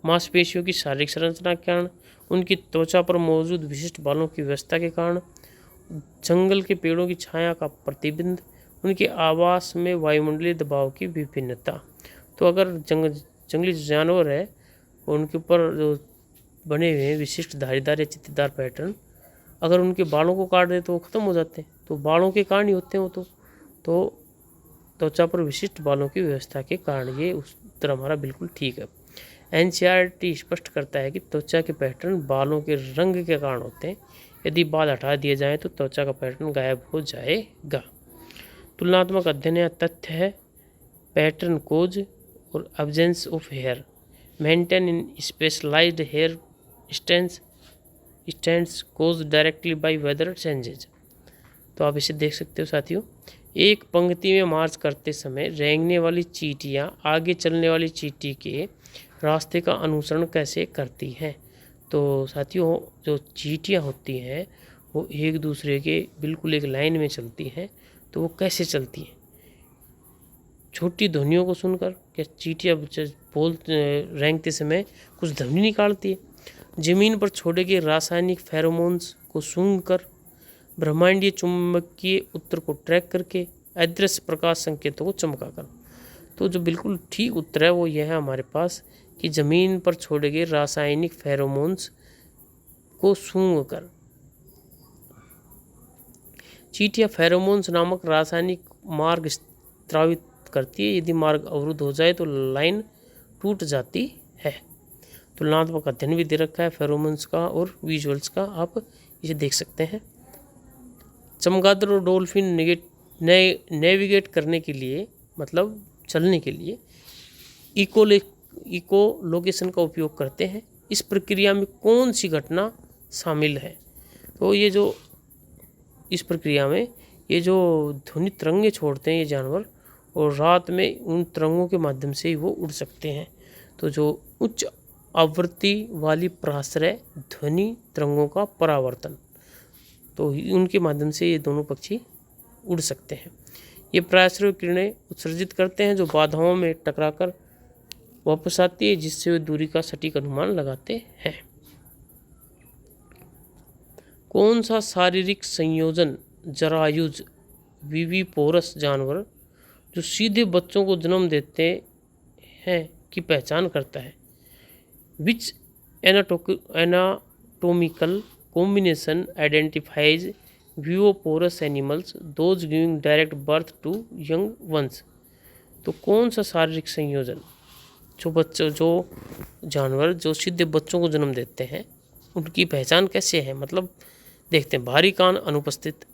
मांसपेशियों की शारीरिक संरचना के कारण, उनकी त्वचा पर मौजूद विशिष्ट बालों की व्यवस्था के कारण, जंगल के पेड़ों की छाया का प्रतिबिंब, उनके आवास में वायुमंडलीय दबाव की विभिन्नता। तो अगर जंगली जानवर है उनके ऊपर जो बने हुए विशिष्ट धारीदार या चित्तीदार पैटर्न, अगर उनके बालों को काट दे तो वो ख़त्म हो जाते हैं। तो बालों के कारण ही होते हैं वो। तो त्वचा पर विशिष्ट बालों की व्यवस्था के कारण, ये उत्तर हमारा बिल्कुल ठीक है। NCERT स्पष्ट करता है कि त्वचा के पैटर्न बालों के रंग के कारण होते हैं। यदि बाल हटा दिए जाएं तो त्वचा का पैटर्न गायब हो जाएगा। तुलनात्मक अध्ययन या तथ्य है, पैटर्न कोज और absence of hair, maintain in specialised hair strands cause directly by weather changes. तो आप इसे देख सकते हो साथियों। एक पंक्ति में मार्च करते समय रेंगने वाली चींटियां आगे चलने वाली चींटी के रास्ते का अनुसरण कैसे करती हैं। तो साथियों, जो चींटियां होती हैं वो एक दूसरे के बिल्कुल एक लाइन में चलती हैं। तो वो कैसे चलती हैं? छोटी ध्वनियों को सुनकर। क्या चींटियां रेंगते समय कुछ ध्वनि निकालती है? जमीन पर छोड़े गए रासायनिक फेरोमोन्स को सूंघकर, ब्रह्मांडीय चुंबकीय उत्तर को ट्रैक करके, अदृश्य प्रकाश संकेतों को चमकाकर। तो जो बिल्कुल ठीक उत्तर है वो यह है हमारे पास कि जमीन पर छोड़े गए रासायनिक फेरोमोन्स को सूंघकर। चींटियां फेरोमोन्स नामक रासायनिक मार्ग स्रावित करती है। यदि मार्ग अवरुद्ध हो जाए तो लाइन टूट जाती है। तुलनात्मक अध्ययन भी दे रखा है फेरोमोन्स का और विजुअल्स का, आप इसे देख सकते हैं। चमगादड़ और डॉल्फिन नेविगेट करने के लिए, मतलब चलने के लिए इको लोकेशन का उपयोग करते हैं। इस प्रक्रिया में कौन सी घटना शामिल है? तो ये जो इस प्रक्रिया में ये जो ध्वनि तरंगे छोड़ते हैं ये जानवर, और रात में उन तरंगों के माध्यम से ही वो उड़ सकते हैं। तो जो उच्च आवृत्ति वाली प्राश्रय ध्वनि तरंगों का परावर्तन, तो उनके माध्यम से ये दोनों पक्षी उड़ सकते हैं। ये प्राश्रय किरणें उत्सर्जित करते हैं जो बाधाओं में टकराकर वापस आती है, जिससे वे दूरी का सटीक अनुमान लगाते हैं। कौन सा शारीरिक संयोजन जरायुज विविपोरस जानवर जो सीधे बच्चों को जन्म देते हैं की पहचान करता है? विच anatomical combination identifies viviporous animals, those giving direct birth to young ones। तो कौन सा शारीरिक संयोजन जो जानवर जो सीधे बच्चों को जन्म देते हैं उनकी पहचान कैसे है? मतलब देखते हैं, भारी कान अनुपस्थित,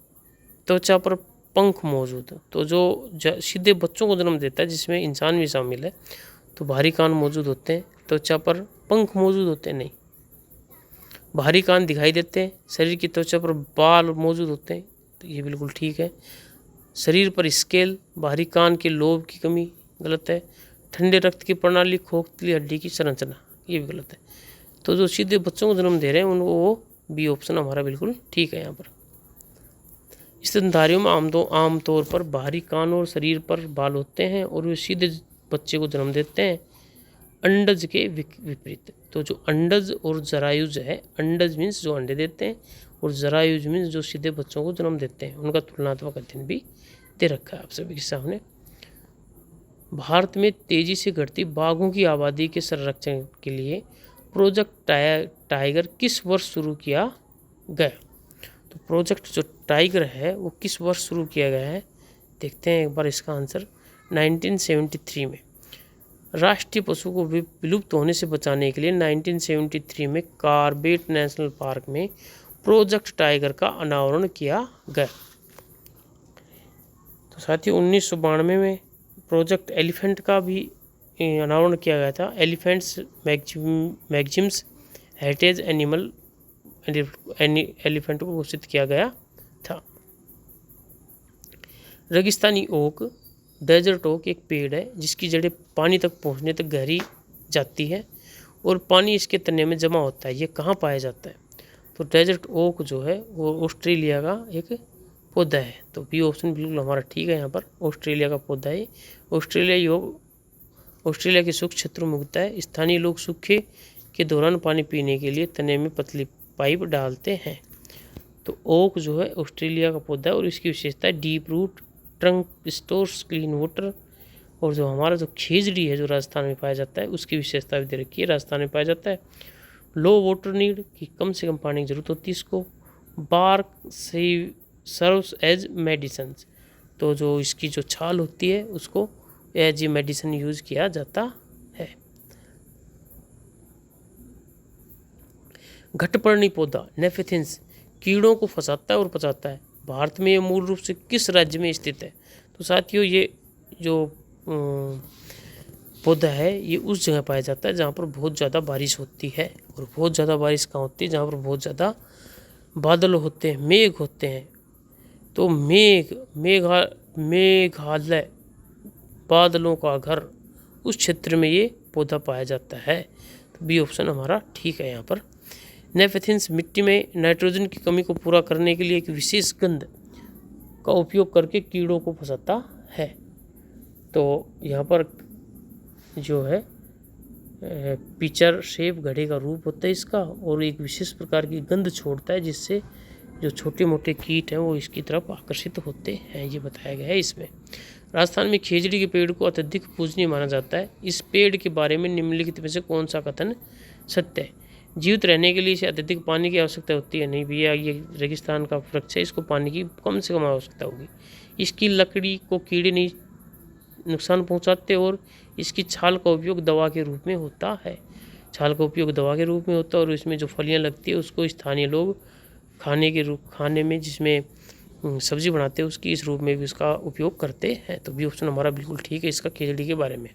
त्वचा पर पंख मौजूद। तो जो सीधे बच्चों को जन्म देता है जिसमें इंसान भी शामिल है, तो भारी कान मौजूद होते हैं, त्वचा पर पंख मौजूद होते हैं नहीं, भारी कान दिखाई देते हैं, शरीर की त्वचा पर बाल मौजूद होते हैं, तो ये बिल्कुल ठीक है। शरीर पर स्केल, भारी कान के लोब की कमी, गलत है। ठंडे रक्त की प्रणाली, खोखली हड्डी की संरचना, ये भी गलत है। तो जो सीधे बच्चों को जन्म दे रहे हैं उनको वो बी ऑप्शन हमारा बिल्कुल ठीक है। यहाँ पर स्तनधारियों में आमतौर पर भारी कान और शरीर पर बाल होते हैं और वे सीधे बच्चे को जन्म देते हैं, अंडज के विपरीत। तो जो अंडज और जरायुज है, अंडज मीन्स जो अंडे देते हैं और जरायुज मीन्स जो सीधे बच्चों को जन्म देते हैं, उनका तुलनात्मक अध्ययन भी दे रखा है आप सभी के सामने। भारत में तेजी से घटती बाघों की आबादी के संरक्षण के लिए प्रोजेक्ट टाइगर किस वर्ष शुरू किया गया? तो प्रोजेक्ट जो टाइगर है वो किस वर्ष शुरू किया गया है? देखते हैं एक बार इसका आंसर। 1973 में। राष्ट्रीय पशु को विलुप्त होने से बचाने के लिए 1973 में कॉर्बेट नेशनल पार्क में प्रोजेक्ट टाइगर का अनावरण किया गया। तो साथियों 1992 में प्रोजेक्ट एलिफेंट का भी अनावरण किया गया था। Elephants Maxim's heritage animal elephant को घोषित किया गया था। रेगिस्तानी ओक, डेजर्ट ओक एक पेड़ है जिसकी जड़ें पानी तक पहुंचने तक गहरी जाती है और पानी इसके तने में जमा होता है। ये कहाँ पाया जाता है? तो डेजर्ट ओक जो है वो ऑस्ट्रेलिया का एक पौधा है। तो बी ऑप्शन बिल्कुल हमारा ठीक है। यहाँ पर ऑस्ट्रेलिया का पौधा है। ऑस्ट्रेलिया के सूखे क्षेत्रों में उगता है। स्थानीय लोग सूखे के दौरान पानी पीने के लिए तने में पतली पाइप डालते हैं। तो ओक जो है ऑस्ट्रेलिया का पौधा है और इसकी विशेषता है deep root, trunk stores clean water. और जो हमारा जो खेजड़ी है जो राजस्थान में पाया जाता है उसकी विशेषता भी दे रखी है, राजस्थान में पाया जाता है। लो वाटर नीड की कम से कम पानी की जरूरत होती है इसको। बार्क से सर्व्स एज मेडिसिन। तो जो इसकी जो छाल होती है उसको एज ए मेडिसिन यूज किया जाता है। घटपर्णी पौधा नेफेथिन्स कीड़ों को फंसाता है और पचाता है। भारत में ये मूल रूप से किस राज्य में स्थित है? तो साथियों ये जो पौधा है ये उस जगह पाया जाता है जहाँ पर बहुत ज़्यादा बारिश होती है। और बहुत ज़्यादा बारिश कहाँ होती है? जहाँ पर बहुत ज़्यादा बादल होते हैं, मेघ होते हैं। तो मेघालय, बादलों का घर, उस क्षेत्र में ये पौधा पाया जाता है। तो बी ऑप्शन हमारा ठीक है यहाँ पर। नेफेथिन्स मिट्टी में नाइट्रोजन की कमी को पूरा करने के लिए एक विशेष गंध का उपयोग करके कीड़ों को फंसाता है। तो यहाँ पर जो है पिचर शेप घड़े का रूप होता है इसका, और एक विशेष प्रकार की गंध छोड़ता है जिससे जो छोटे मोटे कीट हैं वो इसकी तरफ आकर्षित होते हैं, ये बताया गया है इसमें। राजस्थान में खेजड़ी के पेड़ को अत्यधिक पूजनीय माना जाता है। इस पेड़ के बारे में निम्नलिखित में से कौन सा कथन सत्य है? जीवित रहने के लिए इसे अत्यधिक पानी की आवश्यकता होती है। नहीं भैया, ये रेगिस्तान का वृक्ष है, इसको पानी की कम से कम आवश्यकता होगी। इसकी लकड़ी को कीड़े नहीं नुकसान पहुंचाते और इसकी छाल का उपयोग दवा के रूप में होता है। छाल का उपयोग दवा के रूप में होता है और इसमें जो फलियां लगती है उसको स्थानीय लोग खाने में जिसमें सब्जी बनाते हैं उसकी इस रूप में भी उसका उपयोग करते हैं। तो बी ऑप्शन हमारा बिल्कुल ठीक है इसका खेजड़ी के बारे में।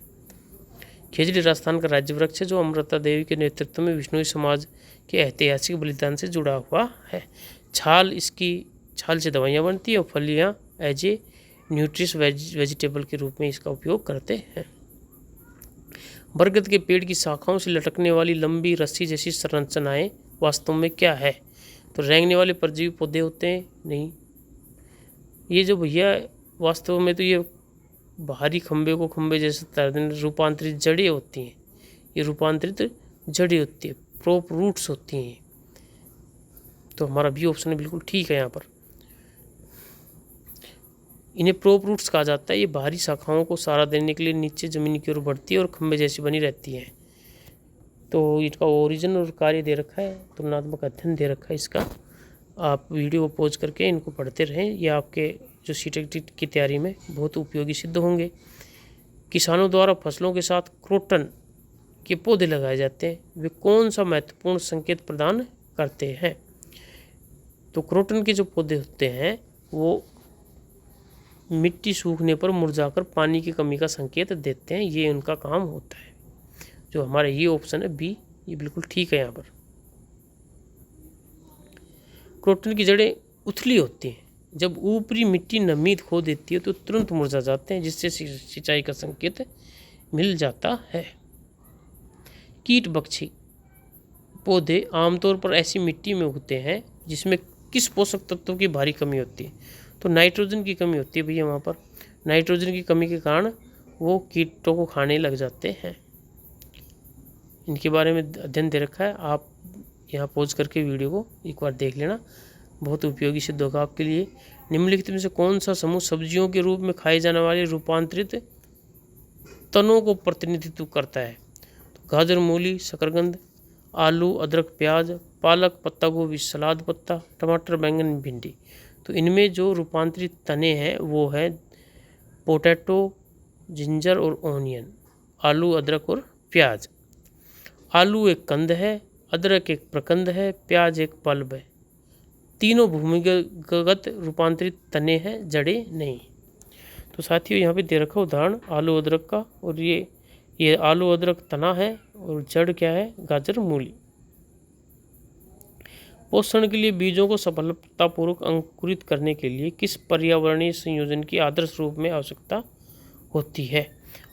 खेजड़ी राजस्थान का राज्य वृक्ष है जो अमृता देवी के नेतृत्व में विष्णुई समाज के ऐतिहासिक बलिदान से जुड़ा हुआ है। छाल से दवाइयाँ बनती है और फलियाँ एज ए न्यूट्रिश वेजिटेबल के रूप में इसका उपयोग करते हैं। बरगद के पेड़ की शाखाओं से लटकने वाली लंबी रस्सी जैसी संरचनाएं वास्तव में क्या है? तो रेंगने वाले परजीवी पौधे होते हैं? नहीं, ये जो भैया वास्तव में तो ये बाहरी खंभे को खंभे जैसे रूपांतरित जड़ें होती हैं। ये रूपांतरित जड़ें होती है, प्रोप रूट्स होती हैं। तो हमारा बी ऑप्शन बिल्कुल ठीक है यहाँ पर। इन्हें प्रोप रूट्स कहा जाता है। ये बाहरी शाखाओं को सहारा देने के लिए नीचे जमीन की ओर बढ़ती है और खंभे जैसी बनी रहती हैं। तो इनका ओरिजिन और कार्य दे रखा है, तुलनात्मक अध्ययन दे रखा है इसका। आप वीडियो को पॉज करके इनको पढ़ते रहें, ये आपके जो सीटेट की तैयारी में बहुत उपयोगी सिद्ध होंगे। किसानों द्वारा फसलों के साथ क्रोटन के पौधे लगाए जाते हैं, वे कौन सा महत्वपूर्ण संकेत प्रदान करते हैं? तो क्रोटन के जो पौधे होते हैं वो मिट्टी सूखने पर मुरझाकर पानी की कमी का संकेत देते हैं, ये उनका काम होता है। जो हमारा ये ऑप्शन है बी, ये बिल्कुल ठीक है यहाँ पर। क्रोटन की जड़ें उथली होती हैं, जब ऊपरी मिट्टी नमी खो देती है तो तुरंत मुरझा जाते हैं, जिससे सिंचाई का संकेत मिल जाता है। कीट भक्षी पौधे आमतौर पर ऐसी मिट्टी में उगते हैं जिसमें किस पोषक तत्व की भारी कमी होती है? तो नाइट्रोजन की कमी होती है भैया। वहाँ पर नाइट्रोजन की कमी के कारण वो कीटों को खाने लग जाते हैं। इनके बारे में अध्ययन दे रखा है, आप यहाँ पॉज करके वीडियो को एक बार देख लेना, बहुत उपयोगी सिद्ध होगा आपके लिए। निम्नलिखित में से कौन सा समूह सब्जियों के रूप में खाए जाने वाले रूपांतरित तनों को प्रतिनिधित्व करता है? तो गाजर, मूली, शकरकंद, आलू, अदरक, प्याज, पालक, पत्ता गोभी, सलाद पत्ता, टमाटर, बैंगन, भिंडी। तो इनमें जो रूपांतरित तने हैं वो है पोटैटो, जिंजर और ओनियन। आलू, अदरक और प्याज। आलू एक कंद है, अदरक एक प्रकंद है, प्याज एक बल्ब है। तीनों भूमिगत रूपांतरित तने हैं, जड़ें नहीं। तो साथियों यहाँ पे दे रखा उदाहरण आलू अदरक का, और ये आलू अदरक तना है और जड़ क्या है? गाजर, मूली। पोषण के लिए बीजों को सफलतापूर्वक अंकुरित करने के लिए किस पर्यावरणीय संयोजन की आदर्श रूप में आवश्यकता होती है?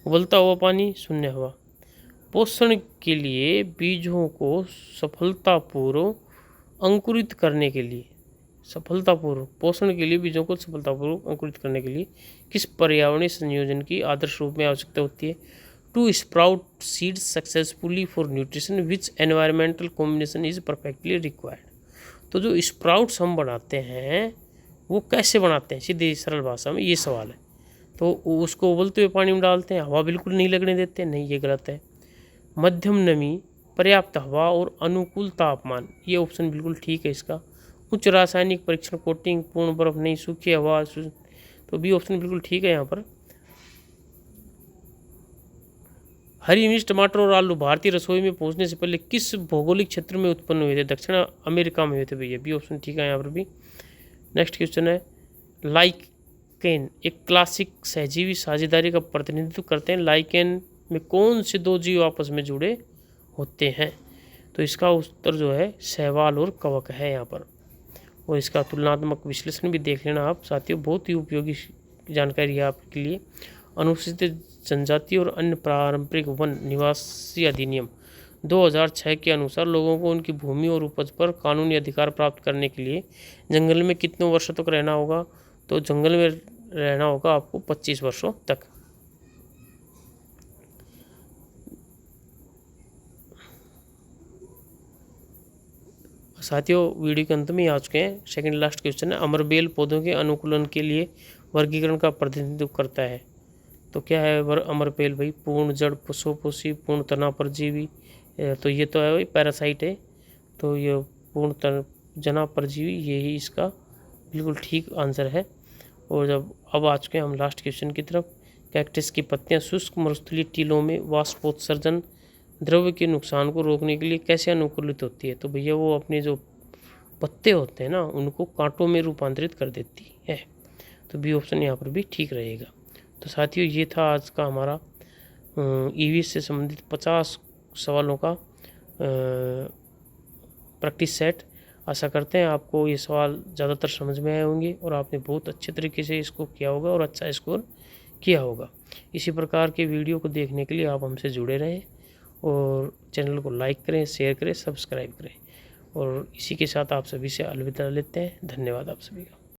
उबलता हुआ पानी, शून्य हवा। पोषण के लिए बीजों को सफलतापूर्वक अंकुरित करने के लिए किस पर्यावरणीय संयोजन की आदर्श रूप में आवश्यकता होती है? To sprout seeds successfully for nutrition which environmental combination is perfectly required. तो जो स्प्राउट्स हम बनाते हैं वो कैसे बनाते हैं? सीधी सरल भाषा में ये सवाल है। तो उसको उबलते हुए पानी में डालते हैं, हवा बिल्कुल नहीं लगने देते? नहीं, ये गलत है। मध्यम नमी, पर्याप्त हवा और अनुकूल तापमान, ये ऑप्शन बिल्कुल ठीक है इसका। उच्च रासायनिक परीक्षण, कोटिंग, पूर्ण बर्फ नहीं, सूखी हवा। तो बी ऑप्शन बिल्कुल ठीक है यहाँ पर। हरी मिर्च, टमाटर और आलू भारतीय रसोई में पहुंचने से पहले किस भौगोलिक क्षेत्र में उत्पन्न हुए थे? दक्षिण अमेरिका में हुए थे भैया, बी ऑप्शन ठीक है यहाँ पर भी। नेक्स्ट क्वेश्चन है, लाइक लाइकेन एक क्लासिक सहजीवी साझेदारी का प्रतिनिधित्व करते हैं। लाइकेन में कौन से दो जीव आपस में जुड़े होते हैं? तो इसका उत्तर जो है शैवाल और कवक है यहाँ पर। और इसका तुलनात्मक विश्लेषण भी देख लेना आप साथियों, बहुत ही उपयोगी जानकारी है आपके लिए। अनुसूचित जनजाति और अन्य पारंपरिक वन निवासी अधिनियम 2006 के अनुसार लोगों को उनकी भूमि और उपज पर कानूनी अधिकार प्राप्त करने के लिए जंगल में कितने वर्षों तक रहना होगा? तो जंगल में रहना होगा आपको 25 वर्षों तक। साथियों वीडियो के अंत में आ चुके हैं। सेकंड लास्ट क्वेश्चन है, अमरबेल पौधों के अनुकूलन के लिए वर्गीकरण का प्रतिनिधित्व करता है। तो क्या है अमरबेल भाई? पूर्ण जड़ पुष्पोषी, पूर्ण तना परजीवी। तो ये तो है भाई पैरासाइट है। तो ये पूर्ण जना परजीवी, यही इसका बिल्कुल ठीक आंसर है। और जब अब आ चुके हैं हम लास्ट क्वेश्चन की तरफ। कैक्टस की पत्तियां शुष्क मरुस्थलीय टीलों में वाष्पोत्सर्जन द्रव्य के नुकसान को रोकने के लिए कैसे अनुकूलित होती है? तो भैया वो अपने जो पत्ते होते हैं ना उनको कांटों में रूपांतरित कर देती है। तो बी ऑप्शन यहाँ पर भी ठीक रहेगा। तो साथियों ये था आज का हमारा ईवीएस से संबंधित 50 सवालों का प्रैक्टिस सेट। आशा करते हैं आपको ये सवाल ज़्यादातर समझ में आए होंगे और आपने बहुत अच्छे तरीके से इसको किया होगा और अच्छा स्कोर किया होगा। इसी प्रकार के वीडियो को देखने के लिए आप हमसे जुड़े रहें और चैनल को लाइक करें, शेयर करें, सब्सक्राइब करें। और इसी के साथ आप सभी से अलविदा लेते हैं। धन्यवाद आप सभी का।